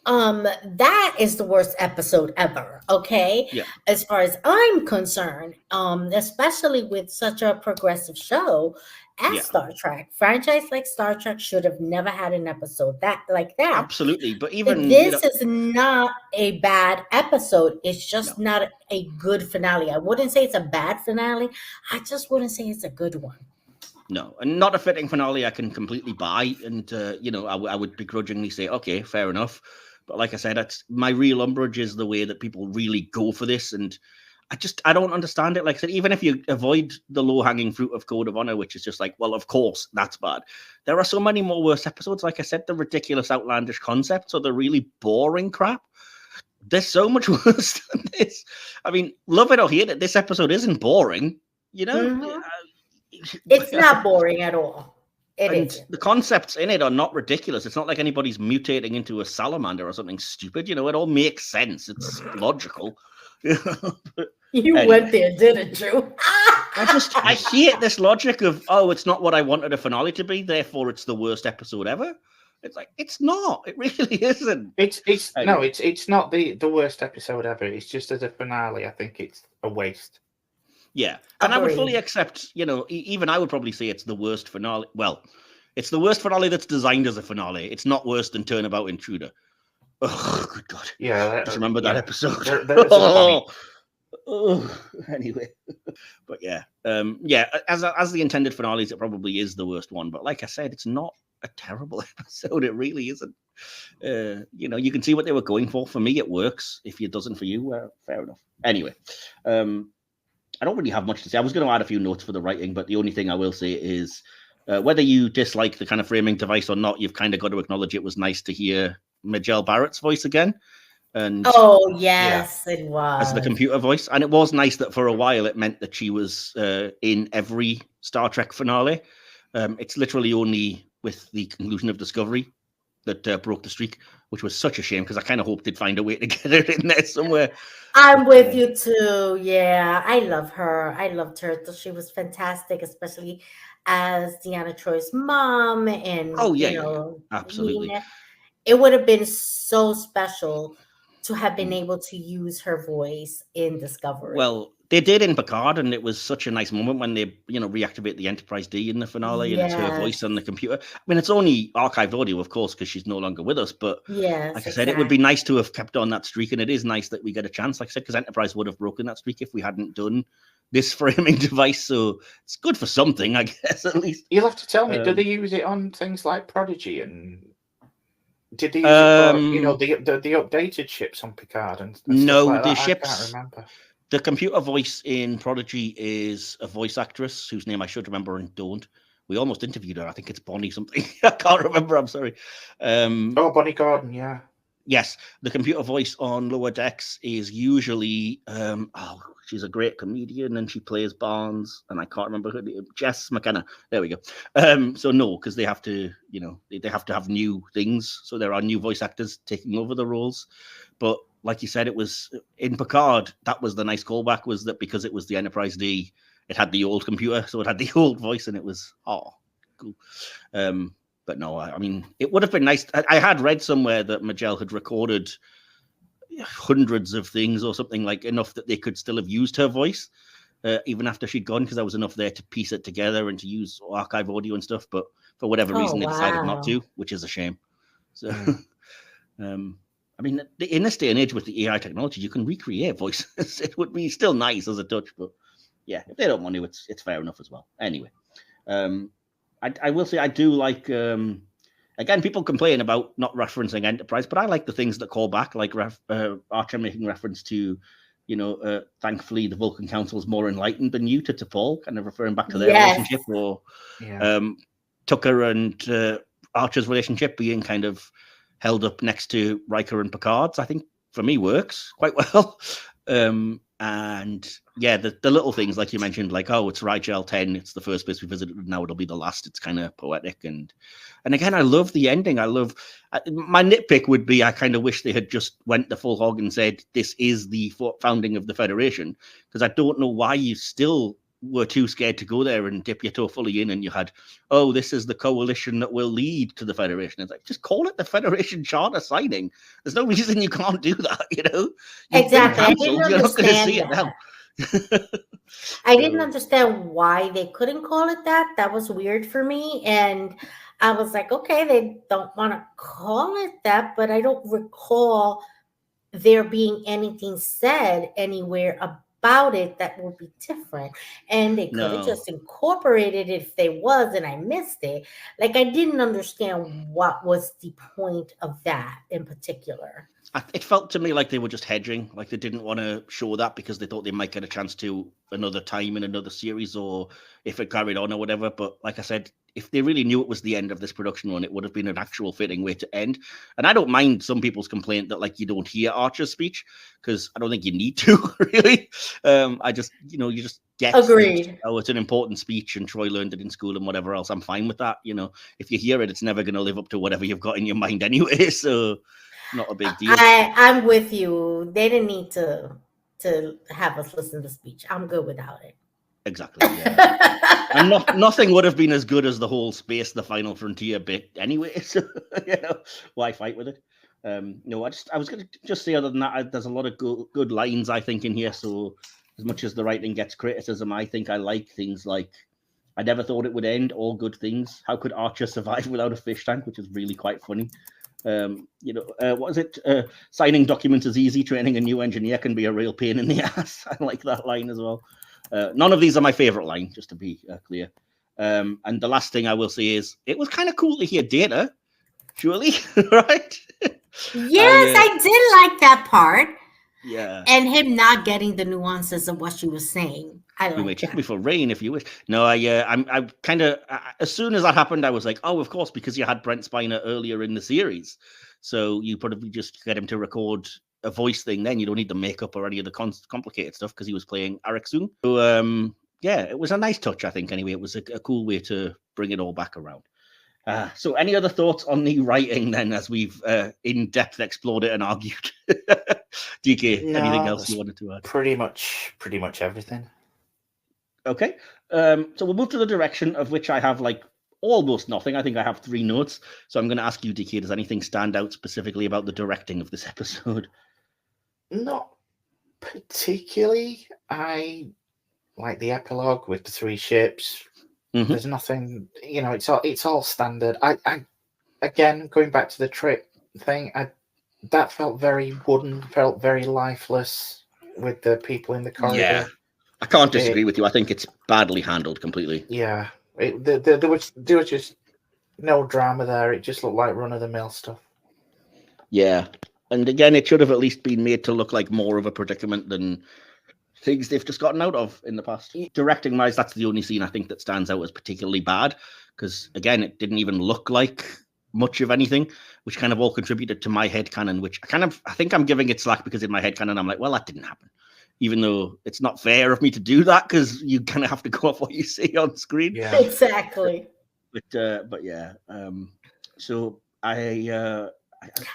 That is the worst episode ever. Okay. Yeah. As far as I'm concerned, especially with such a progressive show as Star Trek, franchise like Star Trek should have never had an episode like that. Absolutely. But even this is not a bad episode. It's just not a good finale. I wouldn't say it's a bad finale. I just wouldn't say it's a good one. No, and not a fitting finale I can completely buy. And, I would begrudgingly say, okay, fair enough. But like I said, that's my real umbrage is the way that people really go for this. And I don't understand it. Like I said, even if you avoid the low-hanging fruit of Code of Honor, which is just like, well, of course, that's bad. There are so many more worse episodes. Like I said, the ridiculous, outlandish concepts or the really boring crap. There's so much worse than this. I mean, love it or hate it, this episode isn't boring. Mm-hmm. It's not boring at all. The concepts in it are not ridiculous. It's not like anybody's mutating into a salamander or something stupid. It all makes sense. It's logical. Went there, didn't you? I hate this logic of, it's not what I wanted a finale to be, therefore it's the worst episode ever. It's like, it's not. It really isn't. It's not the worst episode ever. It's just as a finale, I think it's a waste. Yeah, and I would fully accept, even I would probably say it's the worst finale. Well, it's the worst finale that's designed as a finale. It's not worse than Turnabout Intruder. Oh, good God. Yeah. Just remember that episode. Anyway. But yeah. As the intended finales, it probably is the worst one. But like I said, it's not a terrible episode. It really isn't. You can see what they were going for. For me, it works. If it doesn't for you, fair enough. Anyway. I don't really have much to say. I was going to add a few notes for the writing, but the only thing I will say is whether you dislike the kind of framing device or not, you've kind of got to acknowledge it was nice to hear Majel Barrett's voice again. And yes, it was as the computer voice. And it was nice that for a while it meant that she was in every Star Trek finale. It's literally only with the conclusion of Discovery that broke the streak, which was such a shame because I kind of hoped they'd find a way to get her in there somewhere. I'm with you too. Yeah, I love her. I loved her. She was fantastic, especially as Deanna Troy's mom. And absolutely. Nina. It would have been so special to have been able to use her voice in Discovery. Well, they did in Picard, and it was such a nice moment when they, reactivate the Enterprise D in the finale, and it's her voice on the computer. I mean, it's only archived audio, of course, because she's no longer with us. But like I said, it would be nice to have kept on that streak, and it is nice that we get a chance, like I said, because Enterprise would have broken that streak if we hadn't done this framing device. So it's good for something, I guess, at least. You'll have to tell me, do they use it on things like Prodigy and... Did they use it for, the updated ships on Picard and no, stuff like the that? ships. I can't remember. The computer voice in Prodigy is a voice actress whose name I should remember and don't. We almost interviewed her. I think it's Bonnie something. I can't remember. I'm sorry. Bonnie Gordon, yeah. Yes, the computer voice on Lower Decks is usually she's a great comedian and she plays Barnes, and I can't remember her name. Jess McKenna. There we go. So no, because they have to, they have to have new things. So there are new voice actors taking over the roles. But like you said, it was in Picard. That was the nice callback, was that because it was the Enterprise D, it had the old computer, so it had the old voice, and it was cool. But no, I mean, it would have been nice. I had read somewhere that Majel had recorded hundreds of things or something, like enough that they could still have used her voice even after she'd gone, because there was enough there to piece it together and to use archive audio and stuff. But for whatever reason, they decided not to, which is a shame. So, I mean, in this day and age with the AI technology, you can recreate voices. It would be still nice as a touch, but yeah, if they don't want to, it's fair enough as well. Anyway, I will say I do like. Again, people complain about not referencing Enterprise, but I like the things that call back, like Archer making reference to, thankfully the Vulcan Council is more enlightened than you to T'Pol, kind of referring back to their relationship, or Tucker and Archer's relationship being kind of held up next to Riker and Picard's, I think for me works quite well. And yeah, the little things like you mentioned, like, oh, it's Rigel 10, it's the first place we visited, now it'll be the last. It's kind of poetic, and again, I love the ending. My nitpick would be I kind of wish they had just went the full hog and said this is the founding of the Federation, because I don't know why you still were too scared to go there and dip your toe fully in, and you had, oh, this is the coalition that will lead to the Federation. It's like, just call it the Federation Charter signing. There's no reason you can't do that, Exactly. I didn't You're not going to see it now. I didn't understand why they couldn't call it that. That was weird for me. And I was like, okay, they don't want to call it that, but I don't recall there being anything said anywhere about it that would be different. And they could have just incorporated it if they was, and I missed it. Like, I didn't understand what was the point of that in particular. It felt to me like they were just hedging, like they didn't want to show that because they thought they might get a chance to another time in another series, or if it carried on or whatever. But like I said, if they really knew it was the end of this production run, it would have been an actual fitting way to end. And I don't mind some people's complaint that, like, you don't hear Archer's speech, because I don't think you need to, really. I just, you just get agreed. Oh, it's an important speech and Troy learned it in school and whatever else. I'm fine with that. If you hear it, it's never going to live up to whatever you've got in your mind anyway. So not a big deal. I'm with you. They didn't need to have us listen to the speech. I'm good without it. Exactly. Yeah. And nothing would have been as good as the whole Space, the Final Frontier bit anyway. So, why fight with it? No, I was going to just say, other than that, there's a lot of good lines, I think, in here. So as much as the writing gets criticism, I think I like things like, I never thought it would end, all good things. How could Archer survive without a fish tank? Which is really quite funny. What is it? Signing documents is easy. Training a new engineer can be a real pain in the ass. I like that line as well. None of these are my favorite line, just to be clear. And the last thing I will say is, it was kind of cool to hear Data, surely, right? Yes, I did like that part. Yeah. And him not getting the nuances of what she was saying. You may check me for rain if you wish. No, I'm kind of, as soon as that happened, I was like, oh, of course, because you had Brent Spiner earlier in the series. So you probably just get him to record a voice thing then. You don't need the makeup or any of the complicated stuff because he was playing Arik Sung. So, yeah, it was a nice touch, I think, anyway. It was a cool way to bring it all back around. So any other thoughts on the writing then, as we've in-depth explored it and argued? DK, anything else you wanted to add? Pretty much everything. Okay. So we'll move to the direction, of which I have like almost nothing. I think I have 3 notes. So I'm going to ask you, DK, does anything stand out specifically about the directing of this episode? Not particularly. I like the epilogue with the 3 ships. Mm-hmm. There's nothing, it's all standard. I again, going back to the trick thing, that felt very wooden, felt very lifeless with the people in the corridor. Yeah, I can't disagree with you. I think it's badly handled completely. Yeah, there was just no drama there. It just looked like run-of-the-mill stuff. Yeah, and again, it should have at least been made to look like more of a predicament than things they've just gotten out of in the past. Directing wise, that's the only scene I think that stands out as particularly bad, because again, it didn't even look like much of anything, which kind of all contributed to my headcanon, which I think I'm giving it slack, because in my headcanon I'm like, well, that didn't happen, even though it's not fair of me to do that, because you kind of have to go off what you see on screen. Yeah, exactly. But yeah, so I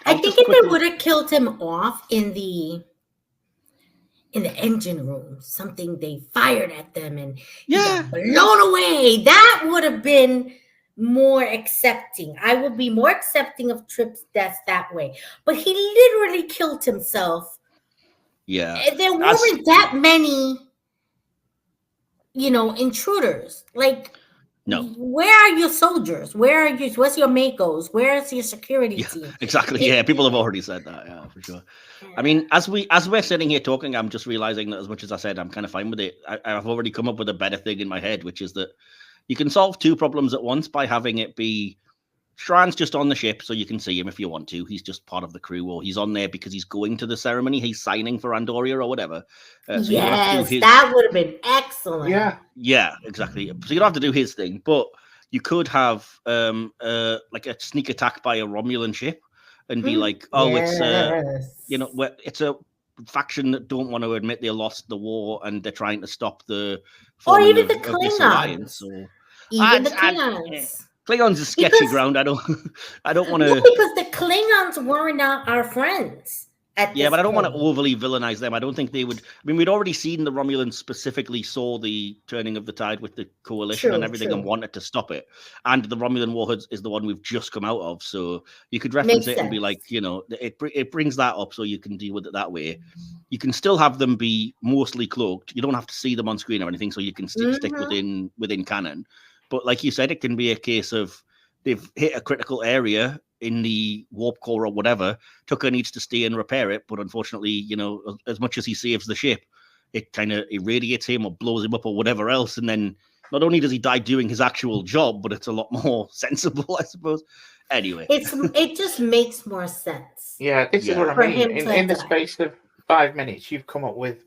think if they would have killed him off in the engine room, something they fired at them and he got blown away, that would have been more accepting. I would be more accepting of Tripp's death that way. But he literally killed himself. Yeah. There weren't that many, intruders. Like, no. Where are your soldiers? Where's your Makos? Where's your security team? Exactly. People have already said that. Yeah, for sure. I mean, as we're sitting here talking, I'm just realizing that as much as I said, I'm kind of fine with it. I've already come up with a better thing in my head, which is that you can solve 2 problems at once by having it be Shran's just on the ship, so you can see him if you want to. He's just part of the crew, or he's on there because he's going to the ceremony. He's signing for Andoria or whatever. So that would have been excellent. Yeah, exactly. So you don't have to do his thing, but you could have like a sneak attack by a Romulan ship and be like, it's a faction that don't want to admit they lost the war and they're trying to stop the or even the Klingons. Even the Klingons. Yeah. Klingons is sketchy ground. I don't want to. Because the Klingons were not our friends. But I don't want to overly villainize them. I don't think they would. I mean, we'd already seen the Romulans specifically saw the turning of the tide with the coalition and everything and wanted to stop it. And the Romulan war is the one we've just come out of. So you could reference it and be like, it brings that up so you can deal with it that way. You can still have them be mostly cloaked. You don't have to see them on screen or anything, so you can stick within canon. But like you said, it can be a case of they've hit a critical area in the warp core or whatever. Tucker needs to stay and repair it, but unfortunately, as much as he saves the ship, it kind of irradiates him or blows him up or whatever else. And then not only does he die doing his actual job, but it's a lot more sensible, I suppose. Anyway, it just makes more sense. Yeah, this is what I mean. In the space of 5 minutes, you've come up with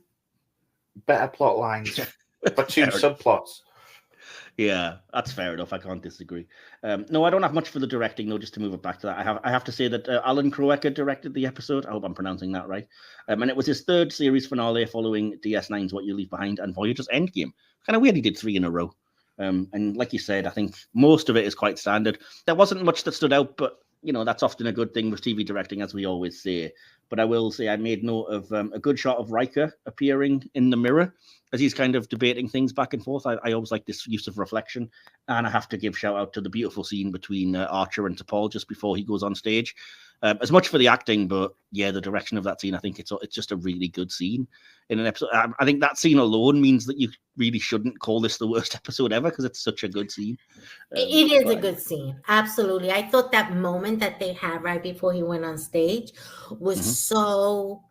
better plot lines for 2 subplots. Yeah, that's fair enough. I can't disagree. No, I don't have much for the directing, though, just to move it back to that. I have to say that Alan Kroeker directed the episode. I hope I'm pronouncing that right. And it was his 3rd series finale following DS9's What You Leave Behind and Voyagers Endgame. Kind of weird he did 3 in a row. And like you said, I think most of it is quite standard. There wasn't much that stood out, but, that's often a good thing with TV directing, as we always say. But I will say I made note of a good shot of Riker appearing in the mirror as he's kind of debating things back and forth. I always like this use of reflection. And I have to give shout out to the beautiful scene between Archer and T'Pol just before he goes on stage. As much for the acting, but yeah, the direction of that scene, I think it's just a really good scene in an episode. I think that scene alone means that you really shouldn't call this the worst episode ever, because it's such a good scene. It is a good scene. Absolutely. I thought that moment that they had right before he went on stage was so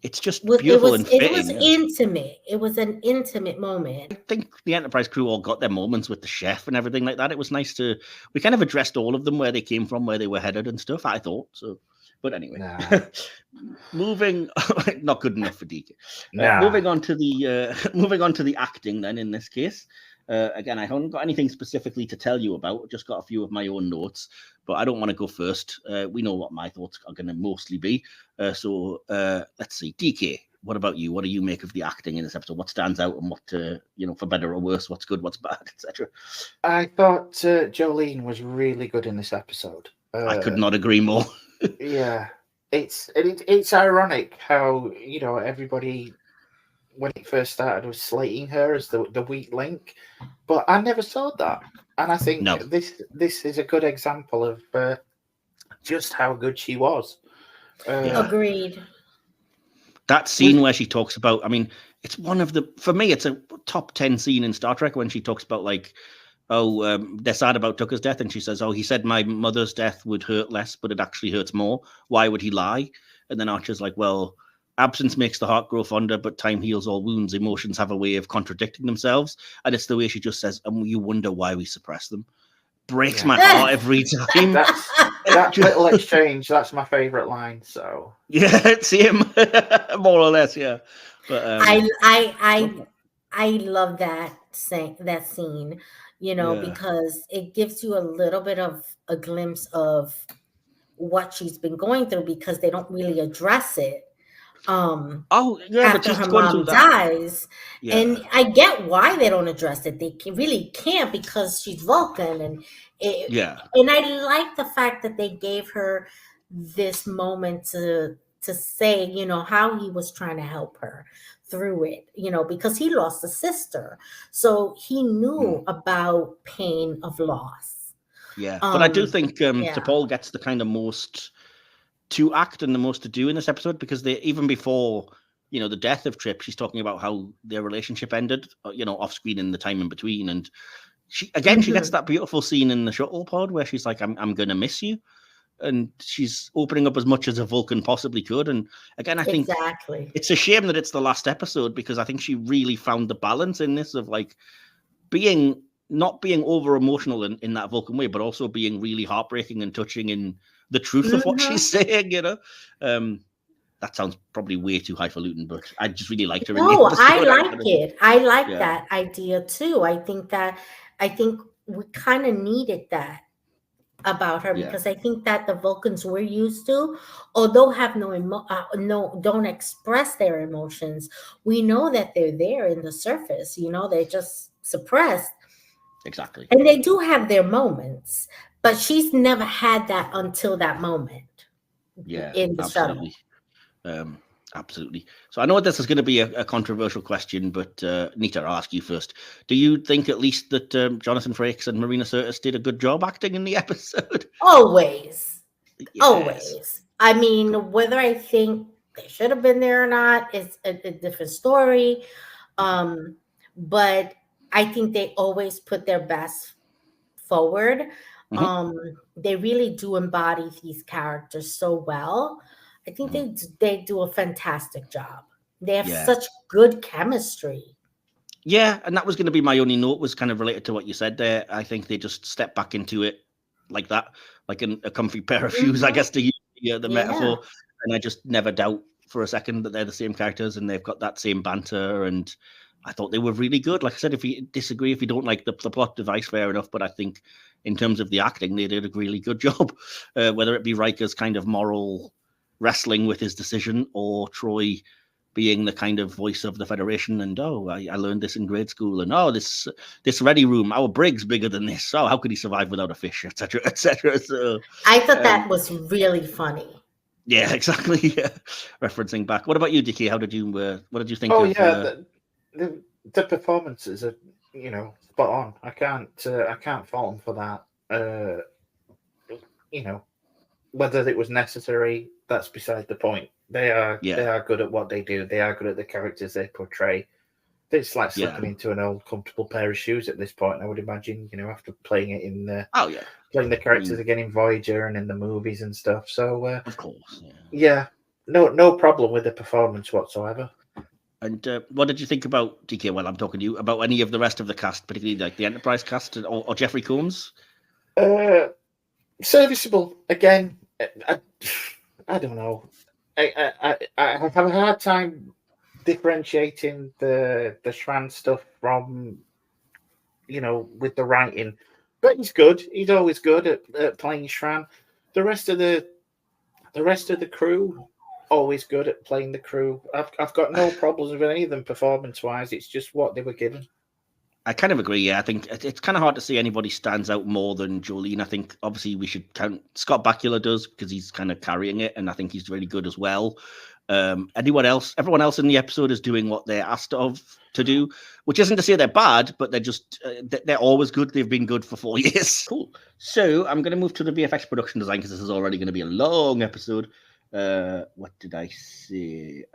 it's just beautiful and fitting. It was intimate. It was an intimate moment. I think the Enterprise crew all got their moments with the chef and everything like that. It was nice we kind of addressed all of them, where they came from, where they were headed and stuff, I thought. So, but anyway, moving, not good enough for DK. Moving on to the acting then in this case. Again, I haven't got anything specifically to tell you about. Just got a few of my own notes, but I don't want to go first. We know what my thoughts are going to mostly be. So let's see. DK, what about you? What do you make of the acting in this episode? What stands out, and what, for better or worse, what's good, what's bad, etc.? I thought Jolene was really good in this episode. I could not agree more. Yeah, it's ironic how everybody, when it first started, was slating her as the weak link, but I never saw that, and I think this is a good example of just how good she was. Agreed. That scene where she talks about, I mean, it's one of the, for me, it's a top 10 scene in Star Trek when she talks about they're sad about Tucker's death, and she says, he said my mother's death would hurt less, but it actually hurts more. Why would he lie? And then Archer's like, well, absence makes the heart grow fonder, but time heals all wounds. Emotions have a way of contradicting themselves. And it's the way she just says, and you wonder why we suppress them. Breaks my heart every time. That little exchange, that's my favorite line. So yeah, same. More or less, yeah. But I love that scene, because it gives you a little bit of a glimpse of what she's been going through, because they don't really address it. After her mom dies, and I get why they don't address it. They really can't, because she's Vulcan, and and I like the fact that they gave her this moment to say, how he was trying to help her through it, because he lost a sister, so he knew about pain of loss. But I do think T'Pol gets the kind of most to act and the most to do in this episode, because they, even before the death of Trip, she's talking about how their relationship ended off screen in the time in between, and she gets that beautiful scene in the shuttle pod where she's like, I'm gonna miss you, and she's opening up as much as a Vulcan possibly could. And again, I think it's a shame that it's the last episode, because I think she really found the balance in this of not being over emotional in that Vulcan way, but also being really heartbreaking and touching in the truth of what she's saying. That sounds probably way too highfalutin, but I just really liked her. No, I like it. I like that idea too. I think we kind of needed that about her, because I think that the Vulcans we're used to, although have don't express their emotions, we know that they're there in the surface. They're just suppressed. Exactly. And they do have their moments, but she's never had that until that moment. In the absolutely. Shuttle. Absolutely. So I know this is going to be a controversial question, but Nita, I'll ask you first. Do you think at least that Jonathan Frakes and Marina Sirtis did a good job acting in the episode? Always. Yes. Always. I mean, whether I think they should have been there or not is a different story. But I think they always put their best forward. They really do embody these characters so well. I think they do a fantastic job. They have such good chemistry. Yeah, and that was going to be my only note, was kind of related to what you said there. I think they just step back into it like that, like a comfy pair of shoes, I guess, to use the metaphor. And I just never doubt for a second that they're the same characters and they've got that same banter. And I thought they were really good. Like I said, if you disagree, if you don't like the plot device, fair enough. But I think in terms of the acting, they did a really good job. Whether it be Riker's kind of moral wrestling with his decision, or Troy being the kind of voice of the Federation, and I learned this in grade school, and this ready room, our brig's bigger than this. How could he survive without a fish, etc., etc. So I thought that was really funny. Yeah, exactly. Yeah. Referencing back. What about you, DK? What did you think? The performances are spot on. I can't fault them for that. Whether it was necessary, that's beside the point. They are good at what they do. They are good at the characters they portray. It's like slipping into an old comfortable pair of shoes at this point, I would imagine, after playing it in playing the characters again in Voyager and in the movies and stuff. So of course. No problem with the performance whatsoever. And what did you think about, DK, while I'm talking to you, about any of the rest of the cast, particularly like the Enterprise cast or Jeffrey Combs? Serviceable. Again, I don't know. I have a hard time differentiating the Shran stuff from with the writing. But he's good. He's always good at playing Shran. The rest of the crew, always good at playing the crew. I've got no problems with any of them performance-wise. It's just what they were given. I kind of agree. Yeah, I think it's kind of hard to say anybody stands out more than Jolene. I think obviously we should count Scott Bakula does because he's kind of carrying it, and I think he's really good as well. Everyone else in the episode is doing what they're asked of to do, which isn't to say they're bad, but they're just they're always good. They've been good for 4 years. Cool. So I'm going to move to the VFX production design because this is already going to be a long episode. What did I say?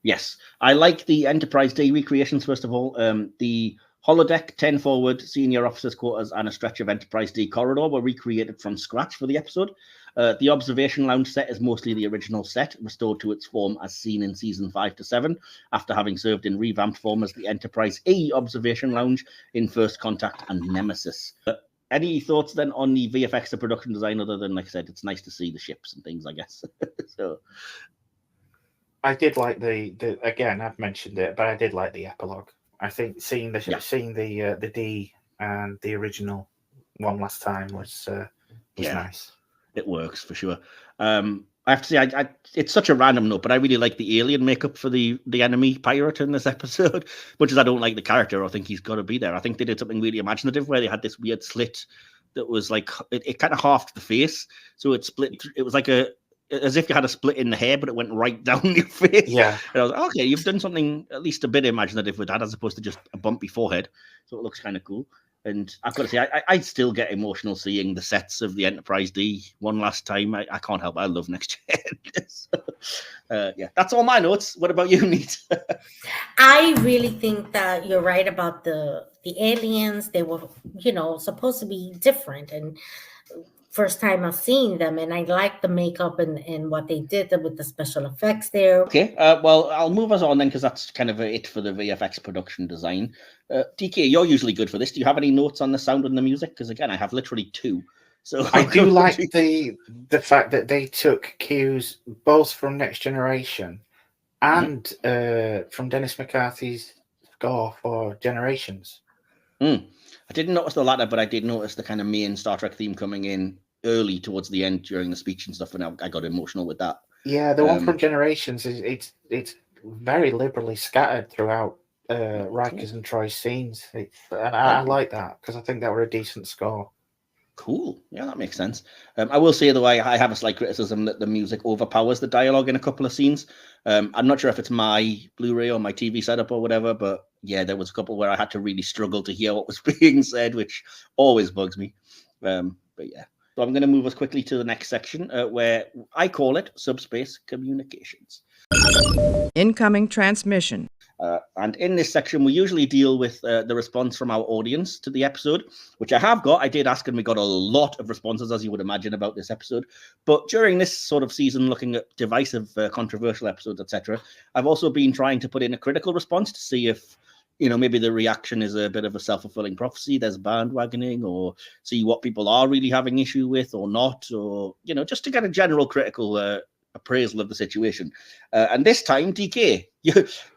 Yes, I like the Enterprise D recreations, first of all. The holodeck, 10 forward, senior officers' quarters, and a stretch of Enterprise D corridor were recreated from scratch for the episode. The observation lounge set is mostly the original set, restored to its form as seen in season 5 to 7, after having served in revamped form as the Enterprise E observation lounge in First Contact and Nemesis. Any thoughts then on the VFX of production design, other than, like I said, it's nice to see the ships and things, I guess. So... I did like the again. I've mentioned it, but I did like the epilogue. I think seeing the D and the original one last time was nice. It works for sure. I have to say, it's such a random note, but I really like the alien makeup for the enemy pirate in this episode. Much as I don't like the character, I think he's got to be there. I think they did something really imaginative where they had this weird slit that was like it kind of halved the face, so it split. It was like as if you had a split in the hair, but it went right down your face. Yeah. And I was like, okay, you've done something at least a bit imaginative with that, as opposed to just a bumpy forehead. So it looks kind of cool. And I've got to say, I still get emotional seeing the sets of the Enterprise D one last time. I can't help it. I love Next Gen. So, yeah, that's all my notes. What about you, Nita? I really think that you're right about the aliens. They were, supposed to be different. And first time I've seen them, and I like the makeup and what they did with the special effects there. Okay, well, I'll move us on then, because that's kind of it for the VFX production design. DK, you're usually good for this. Do you have any notes on the sound and the music? Because again, I have literally 2. So I do like the fact that they took cues both from Next Generation and from Dennis McCarthy's score for Generations. I didn't notice the latter, but I did notice the kind of main Star Trek theme coming in early towards the end during the speech and stuff, and I got emotional with that. Yeah, the one from Generations it's very liberally scattered throughout Riker's and Troy's scenes, I like that because I think that were a decent score. Cool. Yeah, that makes sense. I will say, though, I have a slight criticism that the music overpowers the dialogue in a couple of scenes. I'm not sure if it's my Blu-ray or my TV setup or whatever, but yeah, there was a couple where I had to really struggle to hear what was being said, which always bugs me. But yeah. So I'm going to move us quickly to the next section where I call it Subspace Communications. Incoming transmission. And in this section, we usually deal with the response from our audience to the episode, which I have got. I did ask, and we got a lot of responses, as you would imagine, about this episode. But during this sort of season, looking at divisive, controversial episodes, etc., I've also been trying to put in a critical response to see if, maybe the reaction is a bit of a self-fulfilling prophecy, there's bandwagoning, or see what people are really having issue with or not, or, just to get a general critical appraisal of the situation. And this time, DK,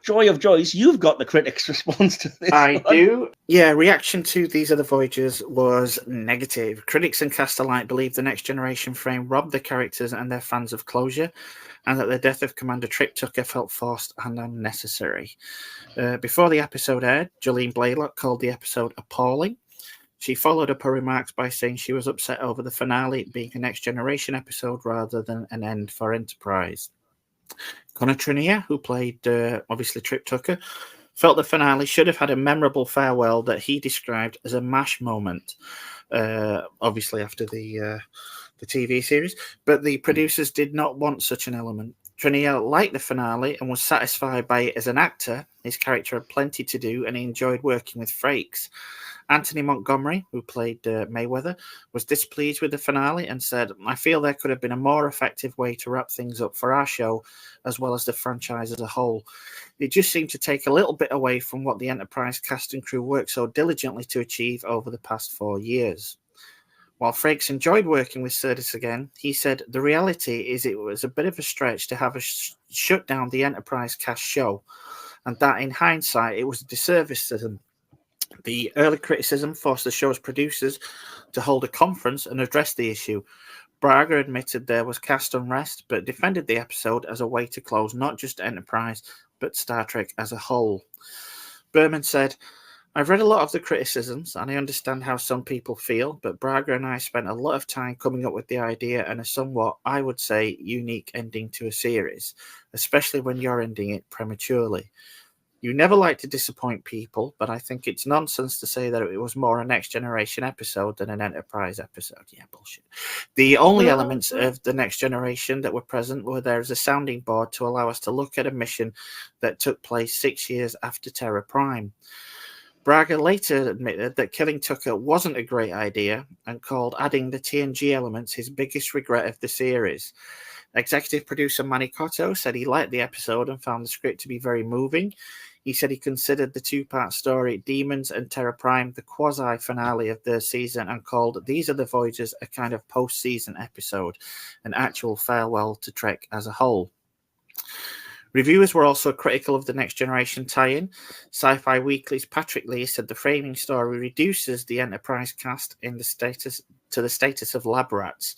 joy of joys, you've got the critics' response to this. I do. Yeah, reaction to These Are the Voyages was negative. Critics and cast alike believe the Next Generation frame robbed the characters and their fans of closure, and that the death of Commander Trip Tucker felt forced and unnecessary. Before the episode aired, Jolene Blaylock called the episode appalling. She followed up her remarks by saying she was upset over the finale being a Next Generation episode rather than an end for Enterprise. Connor Trinier, who played, obviously, Trip Tucker, felt the finale should have had a memorable farewell that he described as a MASH moment, obviously after the TV series, but the producers did not want such an element. Trinier liked the finale and was satisfied by it as an actor. His character had plenty to do and he enjoyed working with Frakes. Anthony Montgomery, who played Mayweather, was displeased with the finale and said, I feel there could have been a more effective way to wrap things up for our show, as well as the franchise as a whole. It just seemed to take a little bit away from what the Enterprise cast and crew worked so diligently to achieve over the past 4 years. While Frakes enjoyed working with Sirtis again, he said, the reality is it was a bit of a stretch to have shut down the Enterprise cast show, and that in hindsight, it was a disservice to them. The early criticism forced the show's producers to hold a conference and address the issue. Braga admitted there was cast unrest, but defended the episode as a way to close not just Enterprise, but Star Trek as a whole. Berman said, "I've read a lot of the criticisms, and I understand how some people feel, but Braga and I spent a lot of time coming up with the idea and a somewhat, I would say, unique ending to a series, especially when you're ending it prematurely. You never like to disappoint people, but I think it's nonsense to say that it was more a Next Generation episode than an Enterprise episode." Yeah, bullshit. The only elements of the Next Generation that were present were there as a sounding board to allow us to look at a mission that took place 6 years after Terra Prime. Braga later admitted that killing Tucker wasn't a great idea and called adding the TNG elements his biggest regret of the series. Executive producer Manny Cotto said he liked the episode and found the script to be very moving. He said he considered the two-part story Demons and Terra Prime the quasi-finale of the season and called These Are the Voyages a kind of post-season episode, an actual farewell to Trek as a whole. Reviewers were also critical of the Next Generation tie-in. Sci-Fi Weekly's Patrick Lee said the framing story reduces the Enterprise cast to the status of lab rats.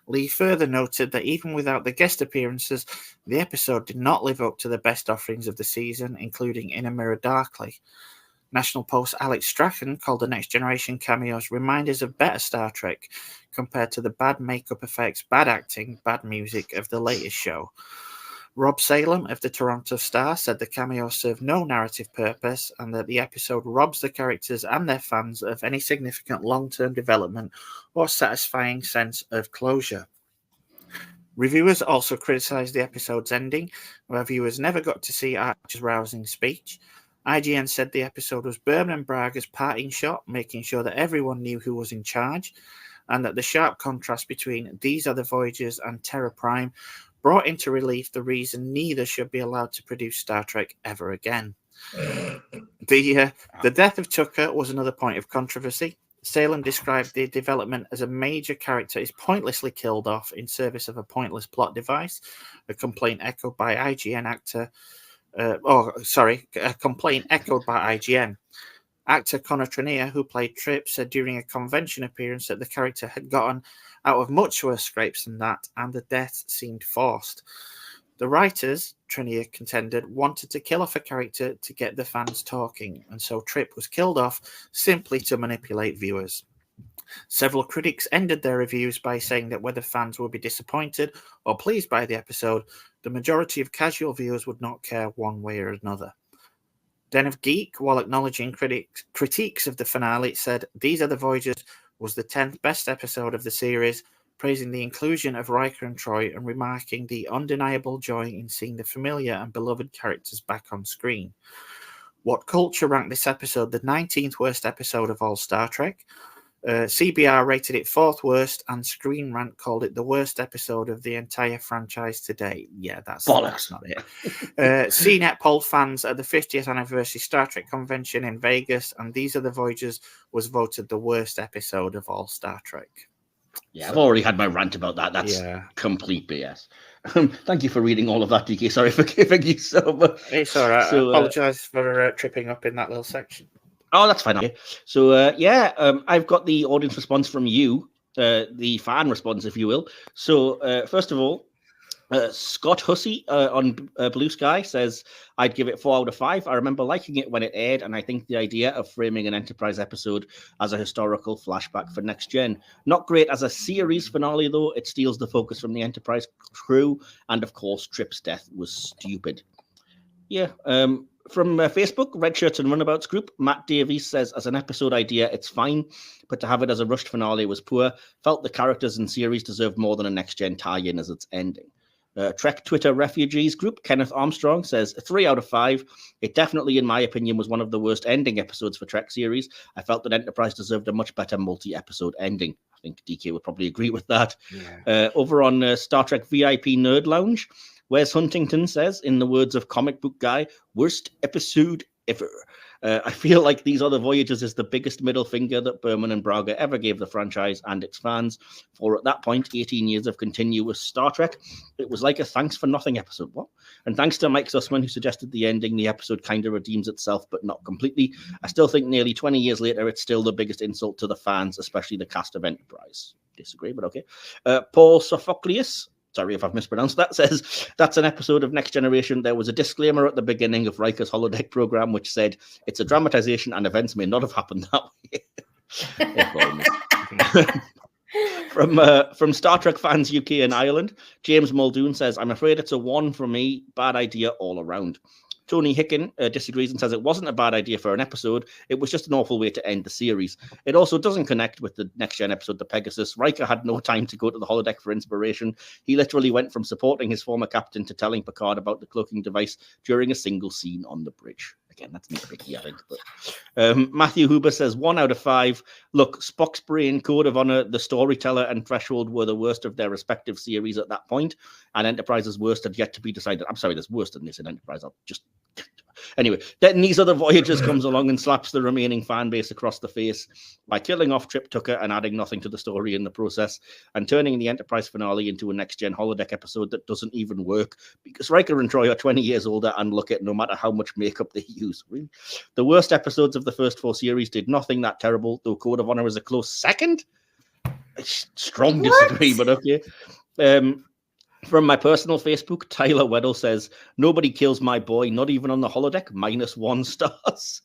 Lee further noted that even without the guest appearances, the episode did not live up to the best offerings of the season, including In a Mirror Darkly. National Post Alex Strachan called the Next Generation cameos reminders of better Star Trek compared to the bad makeup effects, bad acting, bad music of the latest show. Rob Salem of the Toronto Star said the cameos serve no narrative purpose and that the episode robs the characters and their fans of any significant long-term development or satisfying sense of closure. Reviewers also criticised the episode's ending, where viewers never got to see Archer's rousing speech. IGN said the episode was Berman and Braga's parting shot, making sure that everyone knew who was in charge, and that the sharp contrast between These Are the Voyages and Terra Prime brought into relief the reason neither should be allowed to produce Star Trek ever again. The death of Tucker was another point of controversy. Salem described the development as a major character is pointlessly killed off in service of a pointless plot device, a complaint echoed by IGN Actor Connor Trenier, who played Trip, said during a convention appearance that the character had gotten out of much worse scrapes than that, and the death seemed forced. The writers, Trenier contended, wanted to kill off a character to get the fans talking, and so Trip was killed off simply to manipulate viewers. Several critics ended their reviews by saying that whether fans would be disappointed or pleased by the episode, the majority of casual viewers would not care one way or another. Den of Geek, while acknowledging critiques of the finale, said These Are the Voyages was the 10th best episode of the series, praising the inclusion of Riker and Troy and remarking the undeniable joy in seeing the familiar and beloved characters back on screen. What Culture ranked this episode the 19th worst episode of all Star Trek. CBR rated it 4th worst, and Screen Rant called it the worst episode of the entire franchise to date. Yeah, that's not it. CNET polled fans at the 50th anniversary Star Trek convention in Vegas, and These Are the Voyages was voted the worst episode of all Star Trek. Yeah, I've already had my rant about that. That's complete BS. Thank you for reading all of that, DK. Sorry for giving you so much. It's all right. So, I apologise for tripping up in that little section. Oh, that's fine. Okay. So, I've got the audience response from you, the fan response, if you will. So, first of all, Scott Hussey on Blue Sky says, I'd give it 4 out of 5. I remember liking it when it aired, and I think the idea of framing an Enterprise episode as a historical flashback for Next Gen. Not great as a series finale, though. It steals the focus from the Enterprise crew, and of course, Trip's death was stupid. Yeah, from Facebook, Red Shirts and Runabouts group, Matt Davies says, as an episode idea, it's fine, but to have it as a rushed finale was poor. Felt the characters and series deserved more than a Next Gen tie-in as its ending. Trek Twitter Refugees group, Kenneth Armstrong says, 3 out of 5. It definitely, in my opinion, was one of the worst ending episodes for Trek series. I felt that Enterprise deserved a much better multi-episode ending. I think DK would probably agree with that. Yeah. Over on Star Trek VIP Nerd Lounge, Wes Huntington says, in the words of comic book guy, worst episode ever. I feel like These Are the Voyages is the biggest middle finger that Berman and Braga ever gave the franchise and its fans for, at that point, 18 years of continuous Star Trek. It was like a thanks for nothing episode. What? And thanks to Mike Sussman, who suggested the ending, the episode kind of redeems itself, but not completely. I still think nearly 20 years later, it's still the biggest insult to the fans, especially the cast of Enterprise. Disagree, but okay. Paul Sophocleus, sorry if I've mispronounced that, says, that's an episode of Next Generation. There was a disclaimer at the beginning of Riker's holodeck program which said, it's a dramatization and events may not have happened that way. From Star Trek fans UK and Ireland, James Muldoon says, I'm afraid it's a 1 from me. Bad idea all around. Tony Hicken disagrees and says it wasn't a bad idea for an episode. It was just an awful way to end the series. It also doesn't connect with the Next Gen episode, The Pegasus. Riker had no time to go to the holodeck for inspiration. He literally went from supporting his former captain to telling Picard about the cloaking device during a single scene on the bridge. Again, that's nitpicky, I think. But Matthew Huber says 1 out of 5. Look, Spock's Brain, Code of Honor, The Storyteller, and Threshold were the worst of their respective series at that point, and Enterprise's worst had yet to be decided. I'm sorry, there's worse than this in Enterprise. I'll just... Anyway, then These Are the Voyages comes along and slaps the remaining fan base across the face by killing off Trip Tucker and adding nothing to the story in the process, and turning the Enterprise finale into a next-gen holodeck episode that doesn't even work because Riker and Troy are 20 years older and look at no matter how much makeup they use. Really? The worst episodes of the first 4 series did nothing that terrible, though Code of Honor is a close second. Strong disagree, but okay. From my personal Facebook, Tyler Weddle says, nobody kills my boy, not even on the holodeck, -1 stars.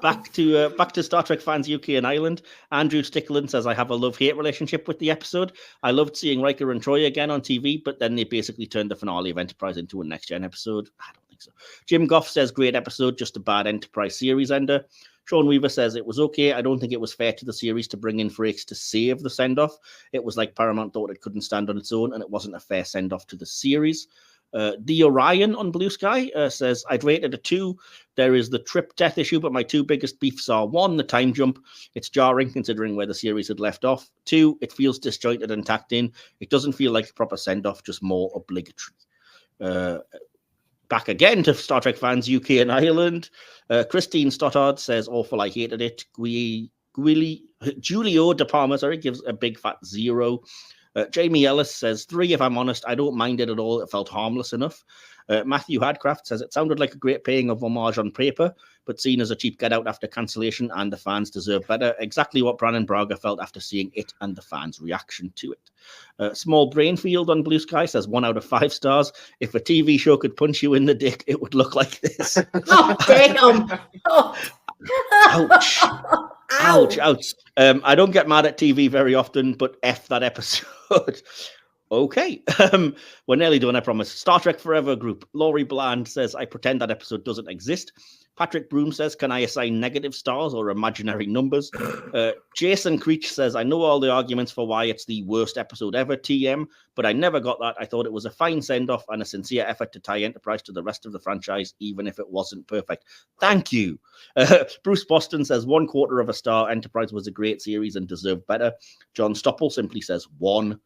Back to Star Trek fans UK and Ireland. Andrew Stickland says, I have a love-hate relationship with the episode. I loved seeing Riker and Troy again on TV, but then they basically turned the finale of Enterprise into a next-gen episode. I don't think so. Jim Goff says, great episode, just a bad Enterprise series ender. Sean Weaver says it was okay. I don't think it was fair to the series to bring in Frakes to save the send-off. It was like Paramount thought it couldn't stand on its own, and it wasn't a fair send-off to the series. The Orion on Blue Sky says, I'd rate it a 2. There is the trip death issue, but my 2 biggest beefs are 1, the time jump. It's jarring considering where the series had left off. 2, it feels disjointed and tacked in. It doesn't feel like a proper send-off, just more obligatory. Back again to Star Trek fans, UK and Ireland. Christine Stoddard says, awful, I hated it. Julio De Palma, gives a big fat 0. Jamie Ellis says 3, if I'm honest. I don't mind it at all. It felt harmless enough. Matthew Hadcraft says it sounded like a great paying of homage on paper, but seen as a cheap get-out after cancellation, and the fans deserve better. Exactly what Brannon Braga felt after seeing it and the fans' reaction to it. Small Brainfield on Blue Sky says 1 out of 5 stars. If a TV show could punch you in the dick, it would look like this. Oh, damn. Oh. Ouch. Ouch, ouch. I don't get mad at TV very often, but F that episode. Okay. We're nearly done, I promise. Star Trek Forever group. Laurie Bland says, I pretend that episode doesn't exist. Patrick Broom says, can I assign negative stars or imaginary numbers? Jason Creech says, I know all the arguments for why it's the worst episode ever, TM, but I never got that. I thought it was a fine send-off and a sincere effort to tie Enterprise to the rest of the franchise, even if it wasn't perfect. Thank you. Bruce Boston says, 1/4 of a star. Enterprise was a great series and deserved better. John Stopple simply says 1.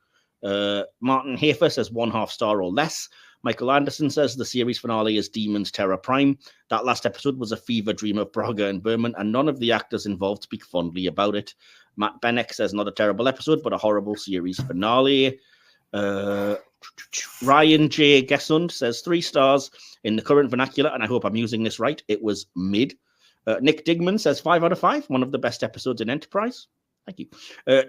Martin Hafer says 1/2 star or less. Michael Anderson says the series finale is Demons Terror Prime. That last episode was a fever dream of Braga and Berman, and none of the actors involved speak fondly about it. Matt Bennick says not a terrible episode, but a horrible series finale. Ryan J. Gessund says 3 stars in the current vernacular, and I hope I'm using this right. It was mid. Nick Digman says 5 out of 5, one of the best episodes in Enterprise. Thank you.